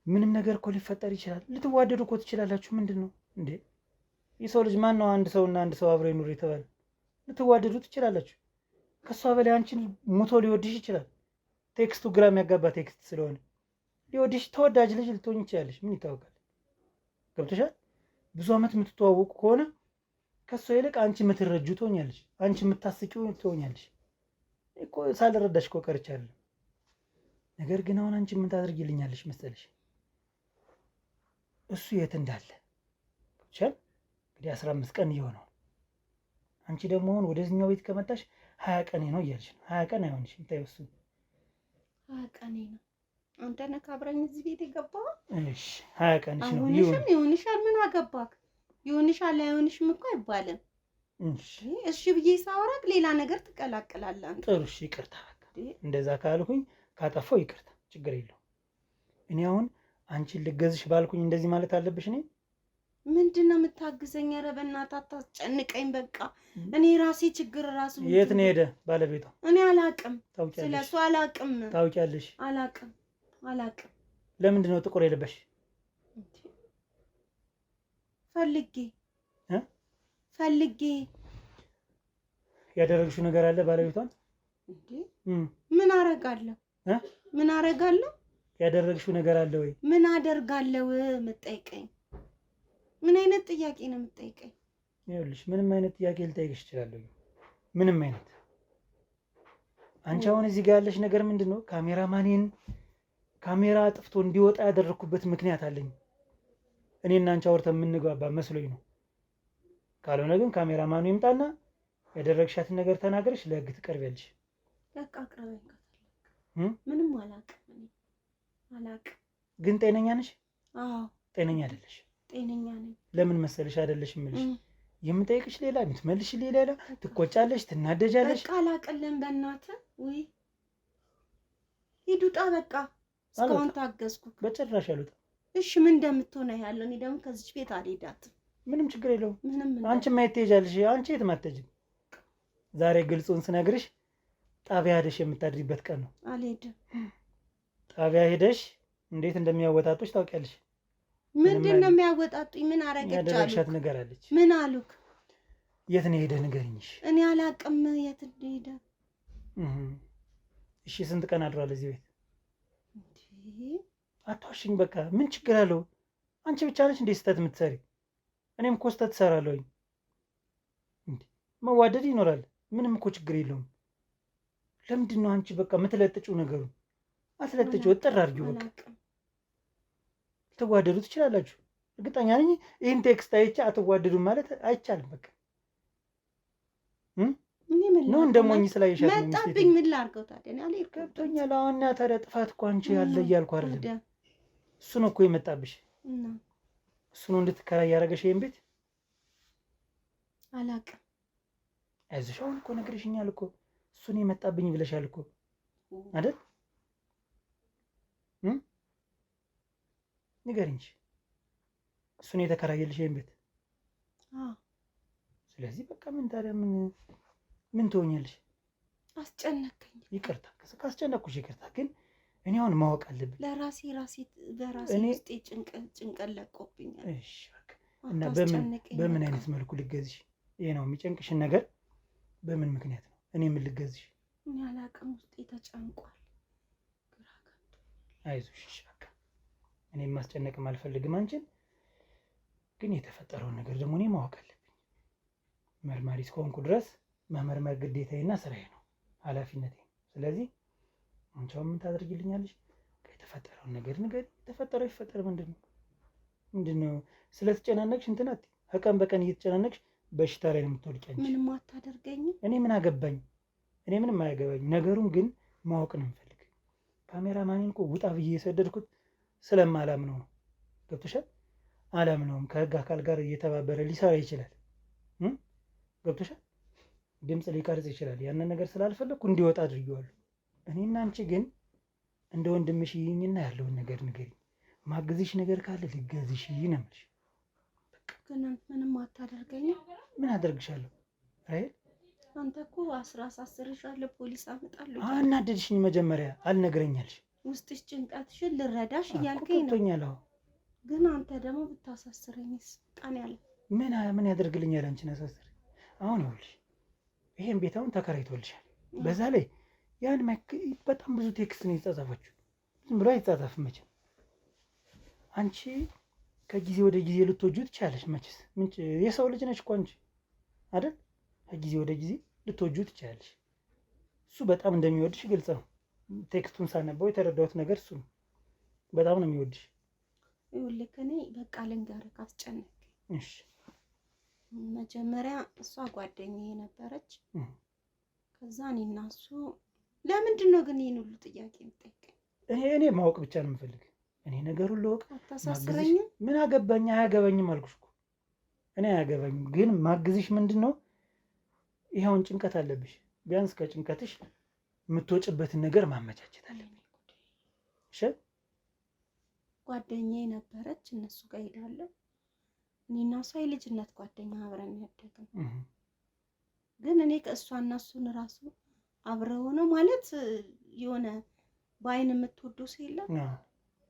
ምንም ነገር እኮ ሊፈጠር ይችላል። ልትዋደዱ እኮ ትችላላችሁ። ምንድን ነው እንዴ? የሰው ልጅ ማን ነው አንድ ሰውና አንድ ሰው አብሮ ይኑር የተባለ? ልትዋደዱ ትችላላችሁ። ከሷ በላይ አንቺን ሞቶ ሊወድሽ ይችላል። ቴክስቱ ግራ የሚያጋባ ቴክስት ስለሆነ ሊወድሽ ተወዳጅ ልጅ ልትሆኝ ይችላለሽ። ምን ይታወቃል? ገብቶሻል? ብዙ ዓመት የምትተዋወቁ ከሆነ ከሷ ይልቅ አንቺ የምትረጁ ትሆኛለሽ። አንቺ የምታስቂው ትሆኛለሽ። እኮ ሳልረዳሽ እኮ ቀርቻለሁ። ነገር ግን አሁን አንቺ ምን ታደርጊልኛለሽ መሰለሽ? እሱ የት እንዳለ ቻል እንግዲህ 15 ቀን እየሆነው። አንቺ ደግሞ አሁን ወደዚህኛው ቤት ከመጣሽ 20 ቀኔ ነው እያልሽ ነው። 20 ቀን አይሆንሽም። ታዩ እሱ 20 ቀኔ ነው። አንተ ነህ አብረኝ እዚህ ቤት የገባው። እሺ 20 ቀንሽ ነው። ይሁንሻል። ምን አገባክ? ይሁንሻል አይሆንሽም እኮ አይባልም። እሺ ብዬ ሳወራክ ሌላ ነገር ትቀላቅላለህ አንተ። ጥሩ እሺ፣ ይቅርታ። እንደዛ ካልኩኝ ካጠፋው ይቅርታ፣ ችግር የለውም። እኔ አሁን አንቺን ልገዝሽ ባልኩኝ እንደዚህ ማለት አለብሽ? እኔ ምንድነው የምታግዘኝ? ኧረ በእናትህ አታስጨንቀኝ። በቃ እኔ ራሴ ችግር ራሱ። የት ነው ሄደ ባለቤቷ? እኔ አላቅም፣ ስለሱ አላቅም። ታውቂያለሽ? አላቅም። ለምንድን ነው ጥቁር የለበሽ? ፈልጌ ያደረግሽው ነገር አለ ባለቤቷን? ምን አረጋለሁ? ያደረግሽው ነገር አለ ወይ? ምን አደርጋለሁ? የምትጠይቀኝ ምን አይነት ጥያቄ ነው የምትጠይቀኝ? ይኸውልሽ ምንም አይነት ጥያቄ ልጠይቅሽ እችላለሁ። ምንም አይነት። አንቺ አሁን እዚህ ጋር ያለሽ ነገር ምንድን ነው? ካሜራማኔን ካሜራ አጥፍቶ እንዲወጣ ያደረኩበት ምክንያት አለኝ። እኔና አንቺ አውርተን የምንግባባ መስሎኝ ነው። ካልሆነ ግን ካሜራማኑ ይምጣና ያደረግሻትን ነገር ተናገርሽ ለህግ ትቀርቢያለሽ። በቃ አቅርበኝ ከፈለክ። ምንም አላቅም። ግን ጤነኛ ነሽ? አዎ ጤነኛ አይደለሽ? ጤነኛ ነኝ። ለምን መሰለሽ አይደለሽ የምልሽ የምጠይቅሽ ሌላ የምትመልሽልኝ ሌላ፣ ትቆጫለሽ፣ ትናደጃለሽ። በቃ አላቅልም በእናትህ። ውይ ሂድ ውጣ በቃ። እስካሁን ታገዝኩ። በጭራሽ አልወጣም። እሺ ምን እንደምትሆነ ያለው እኔ ደግሞ ከዚች ቤት አልሄዳትም። ምንም ችግር የለውም። ምንም አንቺ ማየት ትሄጃለሽ። አንቺ የትም አትሄጂም። ዛሬ ግልጹን ስነግርሽ ጣቢያ ሄደሽ የምታድሪበት ቀን ነው። አልሄድም። ጣቢያ ሄደሽ እንዴት እንደሚያወጣጡሽ ታውቂያለሽ። ምንድን ነው የሚያወጣጡኝ? ምን አረገች? ያደረግሻት ነገር አለች። ምን አሉክ? የት ነው ሄደ ንገሪኝሽ። እኔ አላቅም የት ሄደ። እሺ ስንት ቀን አድሯል እዚህ ቤት? አታውሽኝ። በቃ ምን ችግር አለው? አንቺ ብቻ ነሽ እንዴ ስህተት የምትሰሪ? እኔም እኮ ስህተት እሰራለሁኝ። መዋደድ ይኖራል። ምንም እኮ ችግር የለውም። ለምንድን ነው አንቺ በቃ የምትለጥጪው ነገሩ? አትለጥጪው፣ እጥር አድርጊው። በቃ ልትዋደዱ ትችላላችሁ። እርግጠኛ ነኝ ይህን ቴክስት አይቼ አትዋደዱም ማለት አይቻልም። በቃ ነው እንደ ሞኝ ስላየሻት መጣብኝ። ምን ላድርገው ታዲያ? እኔ አልሄድኩም። ገብቶኛል። አሁን ታዲያ ጥፋት እኮ አንቺ ያለ እያልኩ አይደለም። እሱ ነው እኮ የመጣብሽ። እሱ ነው እንድትከራይ ያደረገሽ ይሄን ቤት። አላውቅም። አይዞሽ፣ አሁን እኮ ነግረሽኛል እኮ እሱ ነው የመጣብኝ ብለሻል እኮ አይደል? ንገሪኝ። እሱ ነው የተከራየልሽ ይሄን ቤት? ስለዚህ በቃ ምን ታዲያ ምን ትሆኛለሽ? አስጨነቀኝ። ይቅርታ ካስጨነቅኩሽ ይቅርታ። ግን እኔ አሁን ማወቅ አለብኝ። በራሴ ውስጤ ጭንቀት ለቆብኛል። እሺ በቃ እና በምን አይነት መልኩ ልገዝሽ? ይሄ ነው የሚጨንቅሽን ነገር በምን ምክንያት ነው? እኔ ምን ልገዝሽ? እኔ አላውቅም። ውስጤ ተጨንቋል። ግራ ገብቶኛል። አይዞሽ በቃ እኔም ማስጨነቅም አልፈልግም አንቺን። ግን የተፈጠረውን ነገር ደግሞ እኔ ማወቅ አለብኝ። መርማሪ እስከሆንኩ ድረስ መመርመር ግዴታዬና ስራዬ ነው፣ ኃላፊነቴ ነው። ስለዚህ አንቺ ምን ታደርጊልኛለሽ? የተፈጠረውን ነገር ንገሪኝ። የተፈጠረው ይፈጠር። ምንድን ነው ስለተጨናነቅሽ እንትን አትይም። ከቀን በቀን እየተጨናነቅሽ በሽታ ላይ ነው የምትወድቂ አንቺ። ምንም አታደርገኝም። እኔ ምን አገባኝ? እኔ ምንም አያገባኝም። ነገሩን ግን ማወቅ ነው የምፈልግ። ካሜራማኔን እኮ ውጣ ብዬ የሰደድኩት ስለማላምነው ነው። ገብቶሻል? አላምነውም። ከህግ አካል ጋር እየተባበረ ሊሰራ ይችላል። ገብቶሻል? ድምፅ ሊቀርጽ ይችላል። ያንን ነገር ስላልፈለግኩ እንዲወጣ አድርጌዋለሁ። እኔና አንቺ ግን እንደ ወንድምሽ ይኝና ያለውን ነገር ንገሪኝ። ማግዝሽ ነገር ካለ ልገዝሽ ነው የምልሽ። ግን ምንም አታደርገኝም። ምን አደርግሻለሁ? ራይል አንተ እኮ አሳስርሻለሁ፣ ፖሊስ አመጣለሁ። አናደድሽኝ። መጀመሪያ አልነግረኛልሽ። ውስጥሽ ጭንቀትሽን ልረዳሽ እያልከኝ ነው። ገብቶኛል። ግን አንተ ደግሞ ብታሳስረኝስ? ጣን ያለ ምን ያደርግልኛል? አንቺን አሳስር። አሁን ይኸውልሽ ይሄን ቤት አሁን ተከራይቶልሻል። በዛ ላይ ያን በጣም ብዙ ቴክስት ነው የተጻጻፈችው። ዝም ብሎ አይጻጻፍም መቼም። አንቺ ከጊዜ ወደ ጊዜ ልትወጂው ትችያለሽ። መቼስ የሰው ልጅ ነች እኮ አንቺ አይደል? ከጊዜ ወደ ጊዜ ልትወጂው ትችያለሽ። እሱ በጣም እንደሚወድሽ ግልጽ ነው። ቴክስቱን ሳነበው የተረዳሁት ነገር እሱ ነው። በጣም ነው የሚወድሽ። ይኸውልህ እኔ በቃ ልንገርህ፣ አስጨነቀኝ። እሺ መጀመሪያ እሷ ጓደኛዬ ነበረች። ከዛ እኔና እሱ ለምንድን ነው ግን ይህን ሁሉ ጥያቄ የምጠይቀኝ? እኔ ማወቅ ብቻ ነው የምፈልግ። እኔ ነገሩን ልወቅ። አታሳስረኝም? ምን አገባኝ? አያገባኝም አልኩሽ እኮ እኔ አያገባኝም። ግን ማግዝሽ ምንድን ነው? ይኸውን ጭንቀት አለብሽ። ቢያንስ ከጭንቀትሽ የምትወጭበትን ነገር ማመቻቸት አለብኝ። እሺ ጓደኛዬ ነበረች፣ እነሱ ጋር ሄዳለሁ። እኔና እሷ የልጅነት ጓደኛ አብረን ያደግን። ግን እኔ ከእሷና እሱን ራሱ አብረው ነው ማለት የሆነ በአይን የምትወደው ሰው የለም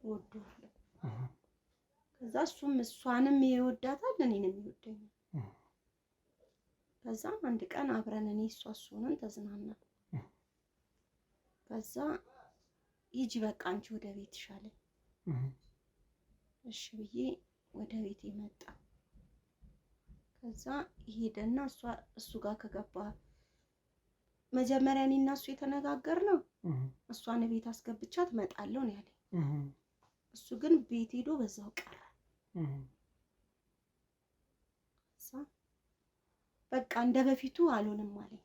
እወደዋለሁ። ከዛ እሱም እሷንም ይወዳታል፣ እኔንም ይወደኛል። ከዛ አንድ ቀን አብረን እኔ እሷ ሆነን ተዝናናን። ከዛ ሂጂ በቃ አንቺ ወደ ቤትሽ አለኝ። እሺ ብዬ ወደ ቤት መጣ። ከዛ ሄደና እሱ ጋር ከገባ መጀመሪያ እኔና እሱ የተነጋገርነው እሷን ቤት አስገብቻት እመጣለሁ ነው ያለኝ። እሱ ግን ቤት ሄዶ በዛው ቀረ። በቃ እንደ በፊቱ አልሆንም አለኝ።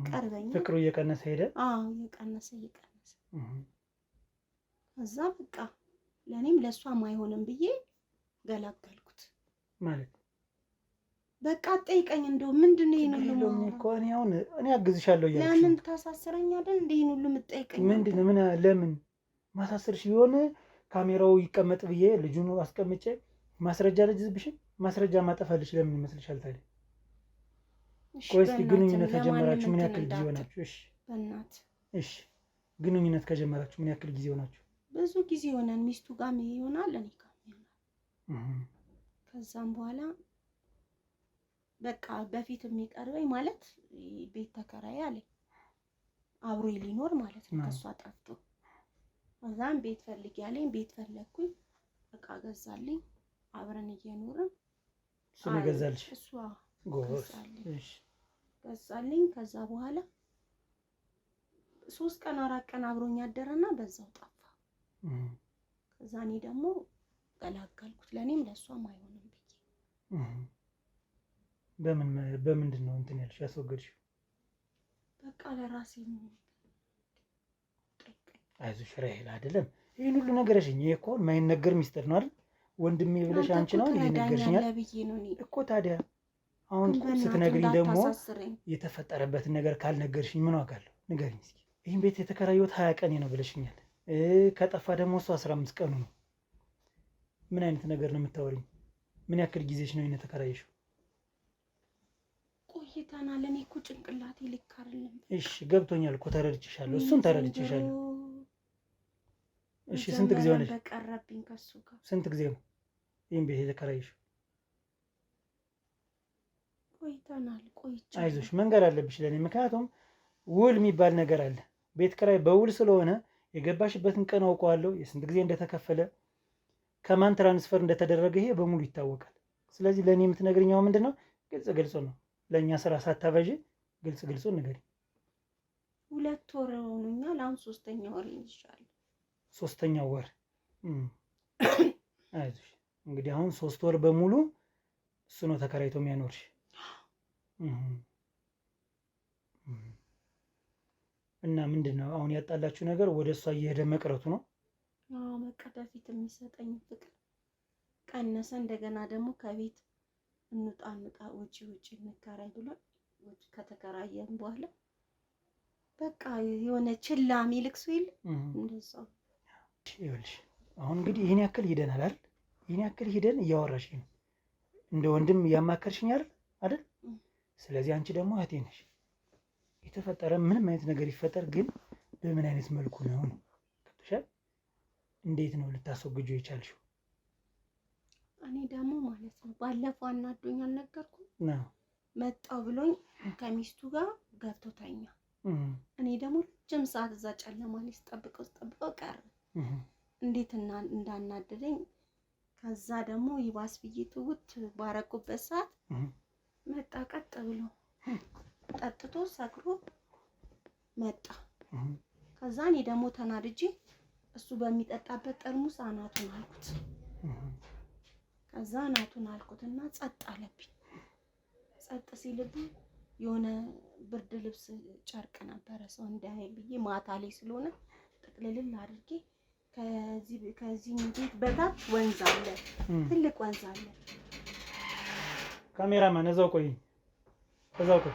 ቀርበኝ ፍቅሩ እየቀነሰ ሄደ። እየቀነሰ ከዛ በቃ ለኔም ለሷም አይሆንም ብዬ ገላገልኩት ማለት በቃ ጠይቀኝ እንደው ምንድነው ይሄን ሁሉ እኔ አሁን እኔ አግዝሻለሁ እያልኩሽ ለምን ታሳስረኝ አይደል እንዴ? ይሄን ሁሉ የምትጠይቀኝ ምንድነው? ምን ለምን ማሳሰርሽ ቢሆን ካሜራው ይቀመጥ ብዬ ልጁን አስቀምጬ ማስረጃ ልጅዝብሽ ማስረጃ ማጠፋልሽ ለምን ይመስልሻል ታዲያ? ቆይ እስኪ ግንኙነት ከጀመራችሁ ምን ያክል ጊዜ ሆናችሁ? እሺ በእናት እሺ ግንኙነት ከጀመራችሁ ምን ያክል ጊዜ ሆናችሁ? ብዙ ጊዜ ሆነን ሚስቱ ጋር ይሆናል እኔ ጋር ይሆናል። ከዛም በኋላ በቃ በፊት የሚቀርበኝ ማለት ቤት ተከራይ አለኝ አብሮ ሊኖር ማለት ነው ከሷ ጠፍቶ። ከዛም ቤት ፈልግ ያለኝ ቤት ፈለግኩኝ፣ እቃ ገዛልኝ፣ አብረን እየኖርን እሱ ነው ገዛልሽ? እሷ ገዛልኝ። ከዛ በኋላ 3 ቀን 4 ቀን አብሮኝ አደረና በዛው ጠፋ። ከዛ እኔ ደግሞ ገላገልኩት ለኔም ለሷም አይሆንም ብዬ። በምንድን ነው እንትን ያልሽ ያስወገድሽው? በቃ ለራሴ ነው። አይዞሽ ራሄል አይደለም ይሄን ሁሉ ነገርሽኝ እኮ የማይነገር ሚስጥር ነው አይደል? ወንድሜ ብለሽ አንቺ ነው ይነገርሽኛል እኮ። ታዲያ አሁን ስትነግሪኝ ደግሞ የተፈጠረበትን ነገር ካልነገርሽኝ ምን ዋጋለሁ? ንገሪኝ እስኪ። ይሄን ቤት የተከራየሁት 20 ቀኔ ነው ብለሽኛል። ከጠፋ ደግሞ እሱ 15 ቀኑ ነው። ምን አይነት ነገር ነው የምታወሪኝ? ምን ያክል ጊዜሽ ነው የተከራየሽው? ቆይተናል። እኔ እኮ ጭንቅላቴ ልክ አይደለም። እሺ ገብቶኛል እኮ ተረድቼሻለሁ፣ እሱን ተረድቼሻለሁ። እሺ ስንት ጊዜ ሆነሽ? በቀረብኝ ከሱ ጋር ስንት ጊዜ ነው ይሄን ቤት የተከራየሽው? ቆይተናል። አይዞሽ መንገር አለብሽ ለኔ፣ ምክንያቱም ውል የሚባል ነገር አለ። ቤት ኪራይ በውል ስለሆነ የገባሽበትን ቀን አውቀዋለሁ፣ የስንት ጊዜ እንደተከፈለ፣ ከማን ትራንስፈር እንደተደረገ ይሄ በሙሉ ይታወቃል። ስለዚህ ለኔ የምትነግሪኛው ምንድነው? ግልጽ ግልጹ ነው። ለኛ ስራ ሳታበዢ ግልጽ ግልጹ ንገሪ። 2 ወር ሆኖኛል። አሁን 3ኛ ወር ይይዛል። 3ኛው ወር አይዞሽ እንግዲህ አሁን 3 ወር በሙሉ እሱ ነው ተከራይቶ የሚያኖርሽ። እና ምንድነው አሁን ያጣላችሁ ነገር? ወደ እሷ እየሄደ መቅረቱ ነው? በቃ በፊት የሚሰጠኝ ፍቅር ቀነሰ። እንደገና ደግሞ ከቤት እንውጣ ውጪ እንከራይ ብሏል። ከተከራየን በኋላ በቃ የሆነ ችላ የሚልክ ሰው የለ እንደዛው። ይኸውልሽ አሁን እንግዲህ ይሄን ያክል ሂደናል አይደል? ይሄን ያክል ሂደን እያወራሽኝ ነው፣ እንደ ወንድም እያማከርሽኝ አይደል? ስለዚህ አንቺ ደግሞ እህቴ ነሽ። የተፈጠረ ምንም አይነት ነገር ይፈጠር፣ ግን በምን አይነት መልኩ ነው ገብቶሻል? እንዴት ነው ልታስወግጂው የቻልሽው? እኔ ደግሞ ማለት ነው ባለፈው አናዶኝ አልነገርኩም? መጣው ብሎኝ ከሚስቱ ጋር ገብቶ ተኛ። እኔ ደግሞ ረጅም ሰዓት እዛ ጨለማ ላይ ስጠብቀው ቀረ። እንዴት እንዳናደደኝ። ከዛ ደግሞ ይባስ ብዬ ትውት ባረኩበት ሰዓት መጣ። ቀጥ ብሎ ጠጥቶ ሰክሮ መጣ። ከዛ እኔ ደግሞ ተናድጄ እሱ በሚጠጣበት ጠርሙስ አናቱን አልኩት። ከዛ አናቱን አልኩትና ጸጥ አለብኝ። ጸጥ ሲልብኝ የሆነ ብርድ ልብስ ጨርቅ ነበረ ሰው እንዳያይ ብዬ ማታ ላይ ስለሆነ ጥቅልል አድርጌ ከዚህ ቤት በታች ወንዝ አለ፣ ትልቅ ወንዝ አለ። ካሜራማን እዛው ቆይ፣ እዛው ቆይ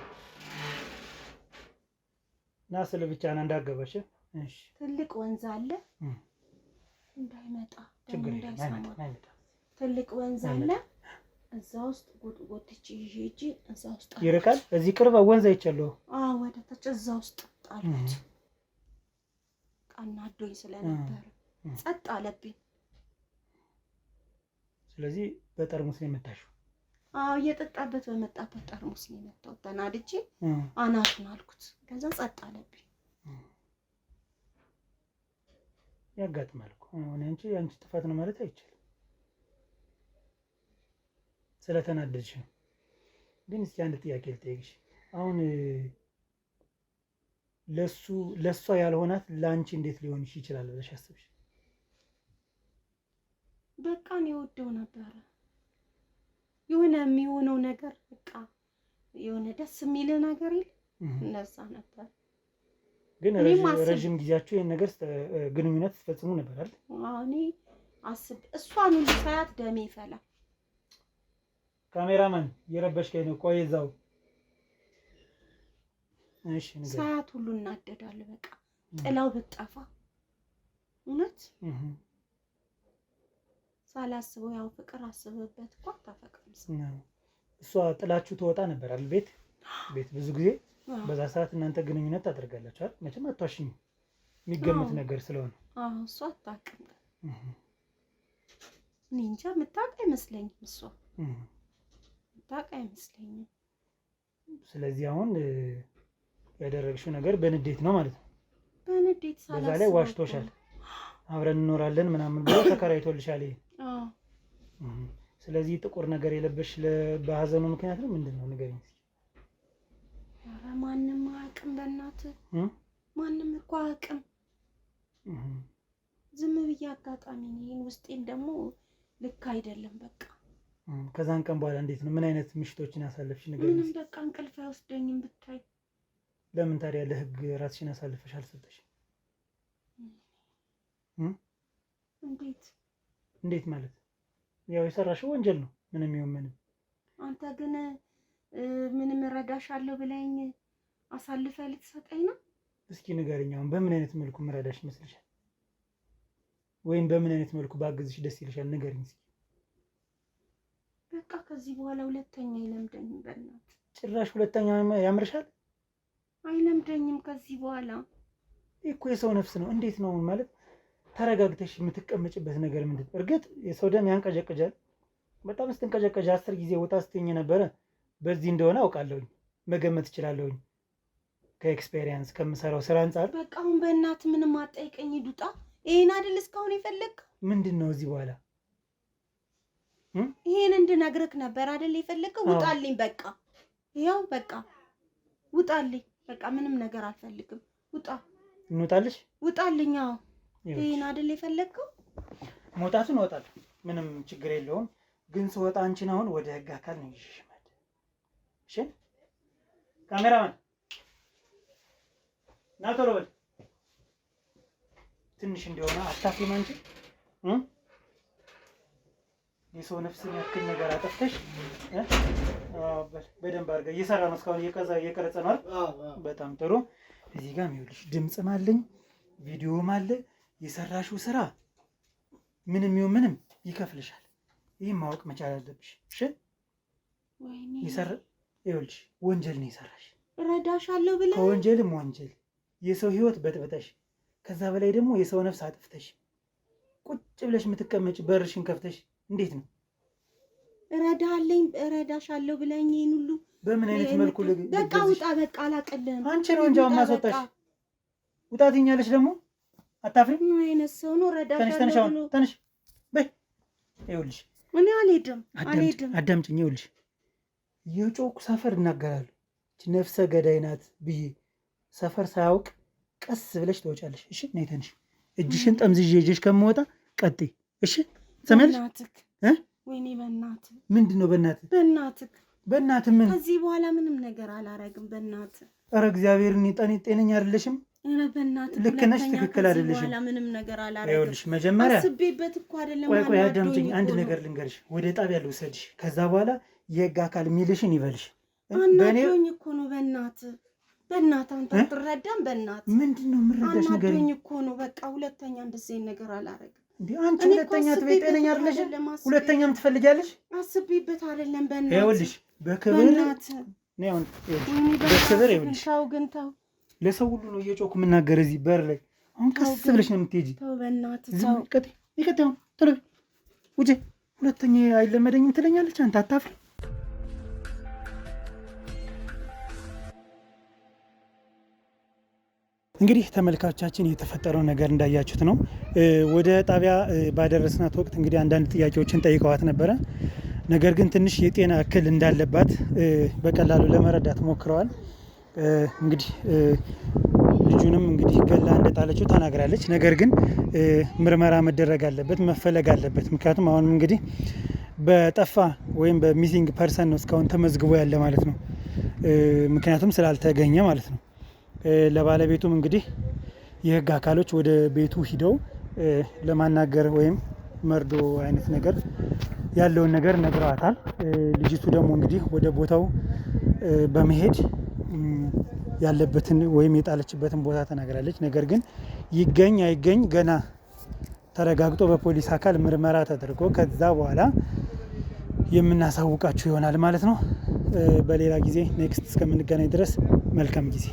ና ስለ ብቻ ና እንዳገባሽ። እሺ ትልቅ ወንዝ አለ፣ እንዳይመጣ ችግር የለም። ትልቅ ወንዝ አለ። እዛ ውስጥ ጎትቼ ይሄጂ እዛ ውስጥ ይርቃል። እዚህ ቅርብ ወንዝ አይቻለሁ። ወደ ታች እዛ ውስጥ ጣልኩት። ቀናዶኝ ስለነበር ጸጥ አለብኝ። ስለዚህ በጠርሙስ ነው የመታሽው? እየጠጣበት በመጣበት ጠርሙስ ነው የመታው። ተናድጄ አናቱን አልኩት። ከዛ ጸጥ አለብኝ። ያጋጥማል እኮ አሁን አንቺ ጥፋት ነው ማለት አይቻልም። ስለተናደድሽ ነው። ግን እስኪ አንድ ጥያቄ ልጠይቅሽ። አሁን ለሷ ያልሆናት ለአንቺ እንዴት ሊሆንሽ ይችላል ብለሽ አስብሽ? በቃ ነው የወደው ነበረ። የሆነ የሚሆነው ነገር በቃ የሆነ ደስ የሚል ነገር የለ እንደዛ ነበር። ግን ረዥም ጊዜያችሁ ይሄን ነገር ግንኙነት ትፈጽሙ ነበር አይደል? እኔ አስብ እሷን ሁሉ ሳያት ደሜ ይፈላል። ካሜራማን እየረበሽከኝ ነው። ቆይ እዛው እሺ። ሳያት ሁሉ እናደዳለሁ። በቃ ጥላው ብትጠፋ እውነት ሳላስበው ያው ፍቅር አስበበት እኮ አታፈቅርም። እሷ ጥላችሁ ትወጣ ነበር አይደል? ቤት ብዙ ጊዜ በዛ ሰዓት እናንተ ግንኙነት ታደርጋላችሁ አይደል? መቼም አትዋሽኝ፣ የሚገመት ነገር ስለሆነ። እሷ አታውቅም። እኔ እንጃ የምታውቅ አይመስለኝም። እሷ የምታውቅ አይመስለኝም። ስለዚህ አሁን ያደረግሽው ነገር በንዴት ነው ማለት ነው። በንዴት ሳላስበው በዛ ላይ ዋሽቶሻል። አብረን እንኖራለን ምናምን ብሎ ተከራይቶልሻል። ስለዚህ ጥቁር ነገር የለበሽ በሀዘኑ ምክንያት ነው ምንድን ነው ንገሪኝ። ኧረ ማንም አያውቅም በእናትህ ማንም እኮ አያውቅም። ዝም ብዬ አጋጣሚ ነው ይሄን ውስጤን ደግሞ ልክ አይደለም በቃ። ከዛን ቀን በኋላ እንዴት ነው ምን አይነት ምሽቶችን አሳለፍሽ ንገሪኝ። ምንም በቃ እንቅልፍ አይወስደኝም ብታይ። ለምን ታዲያ ለህግ ራስሽን አሳልፈሽ አልሰጠሽ? እንዴት ማለት? ያው የሰራሽው ወንጀል ነው ምንም ይሁን ምንም። አንተ ግን ምንም እረዳሻለሁ ብለኝ አሳልፈህ ልትሰጠኝ ነው? እስኪ ንገሪኝ አሁን በምን አይነት መልኩ ምረዳሽ ይመስልሻል? ወይም በምን አይነት መልኩ ባግዝሽ ደስ ይልሻል? ንገሪኝ እስኪ። በቃ ከዚህ በኋላ ሁለተኛ አይለምደኝም በእናትህ። ጭራሽ ሁለተኛ ያምርሻል? አይለምደኝም ከዚህ በኋላ። እኮ የሰው ነፍስ ነው። እንዴት ነው ማለት ተረጋግተሽ የምትቀመጭበት ነገር ምንድን ነው? እርግጥ የሰው ደም ያንቀዠቅዣል። በጣም ስትንቀዠቀዥ 10 ጊዜ ውጣ ስትኝ ነበረ። በዚህ እንደሆነ አውቃለሁኝ፣ መገመት እችላለሁኝ ከኤክስፔሪየንስ ከምሰራው ስራ አንጻር። በቃ አሁን በእናትህ ምንም አትጠይቀኝ ዱጣ። ይሄን አይደል እስካሁን የፈለግከው? ምንድን ነው እዚህ በኋላ? ይሄን እንድነግርህ ነበር አይደል የፈለግከው? ውጣልኝ በቃ ይኸው በቃ ውጣልኝ በቃ። ምንም ነገር አልፈልግም። ውጣ። እንውጣልሽ? ውጣልኝ። አዎ ይሄን አይደል የፈለግከው? መውጣቱን እወጣለሁ፣ ምንም ችግር የለውም። ግን ስወጣ አንቺን አሁን ወደ ህግ አካል ነው ይዤሽ ማለት። እሺ ካሜራማን ና ቶሎ በል። ትንሽ እንደሆነ አታፍሪም አንቺ? የሰው ነፍስን ያክል ነገር አጠፍተሽ በደንብ አድርገህ እየሰራ ነው። እስካሁን እየቀረጸ ነው አይደል? በጣም ጥሩ። እዚህ ጋር ይኸውልሽ ድምፅም አለኝ ቪዲዮም አለ። የሰራሽው ስራ ምንም ይሁን ምንም ይከፍልሻል። ይህን ማወቅ መቻል አለብሽ። እሺ ይኸውልሽ ወንጀል ነው የሰራሽ። እረዳሻለሁ ብለህ ከወንጀልም ወንጀል የሰው ህይወት በጥብጠሽ ከዛ በላይ ደግሞ የሰው ነፍስ አጥፍተሽ ቁጭ ብለሽ የምትቀመጭ በርሽን ከፍተሽ እንዴት ነው? እረዳሻለሁ ብለኝ ይሄን ሁሉ በምን አይነት መልኩ በቃ ውጣ በቃ አላቀልህም። አንቺ ነው እንጂ ማስወጣሽ። ውጣ ትኛለሽ ደግሞ አታፍሪም? ምን አይነት ሰው ነው? እረዳሻለሁ ብሎ ተነሽ በይ። ይኸውልሽ እኔ አልሄድም። አዳምጪኝ። ይኸውልሽ የጮኩ ሰፈር እናገራለሁ። ነፍሰ ገዳይ ናት ብዬ ሰፈር ሳያውቅ ቀስ ብለሽ ትወጫለሽ። እሺ ነይ ተነሽ። እጅሽን ጠምዝዤ ይዤሽ ከምወጣ ቀጥይ። እሺ ሰማልሽ? ወይኔ በእናትህ ምንድን ነው? በእናትህ ምን? ከዚህ በኋላ ምንም ነገር አላረግም በእናትህ። ኧረ እግዚአብሔርን ጤነኛ አይደለሽም። ኧረ በእናትህ ልክ ነሽ፣ ትክክል አይደለሽም። በኋላ ምንም ነገር አላረግም። ይኸውልሽ መጀመሪያ አስቤበት እኮ አይደለም። ቆይ አዳምጪኝ። አንድ ነገር ልንገርሽ። ወደ ጣቢያ ልውሰድሽ። ከዛ በኋላ የህግ አካል የሚልሽን ይበልሽ። አናዶኝ እኮ ነው በእናትህ አንተ አትረዳም። በእናትህ ምንድን ነው የምረዳሽ ነገር? አናዶኝ እኮ ነው። በቃ ሁለተኛ እንደዚህ ነገር አላረግም። እንዴ አንቺ ሁለተኛ ጤነኛ አይደለሽም። ሁለተኛም ትፈልጊያለሽ? አስቤበት አይደለም በእናትህ። ይኸውልሽ በክብር ነው በክብር ይኸውልሽ ተው። ለሰው ሁሉ ነው እየጮኩ የምናገር እዚህ በር ላይ። አሁን ቀስ ብለሽ ነው የምትሄጂ። ተው በእናትህ ተው። ይቀጥም ቶሎ ውጪ። ሁለተኛ አይለመደኝም ትለኛለች። አንተ አታፍሪ? እንግዲህ ተመልካቾቻችን የተፈጠረው ነገር እንዳያችሁት ነው። ወደ ጣቢያ ባደረስናት ወቅት እንግዲህ አንዳንድ ጥያቄዎችን ጠይቀዋት ነበረ። ነገር ግን ትንሽ የጤና እክል እንዳለባት በቀላሉ ለመረዳት ሞክረዋል። እንግዲህ ልጁንም እንግዲህ ገላ እንደጣለችው ተናግራለች። ነገር ግን ምርመራ መደረግ አለበት፣ መፈለግ አለበት። ምክንያቱም አሁንም እንግዲህ በጠፋ ወይም በሚሲንግ ፐርሰን ነው እስካሁን ተመዝግቦ ያለ ማለት ነው። ምክንያቱም ስላልተገኘ ማለት ነው። ለባለቤቱም እንግዲህ የህግ አካሎች ወደ ቤቱ ሂደው ለማናገር ወይም መርዶ አይነት ነገር ያለውን ነገር ነግረዋታል። ልጅቱ ደግሞ እንግዲህ ወደ ቦታው በመሄድ ያለበትን ወይም የጣለችበትን ቦታ ተናግራለች። ነገር ግን ይገኝ አይገኝ ገና ተረጋግጦ በፖሊስ አካል ምርመራ ተደርጎ ከዛ በኋላ የምናሳውቃችሁ ይሆናል ማለት ነው። በሌላ ጊዜ ኔክስት እስከምንገናኝ ድረስ መልካም ጊዜ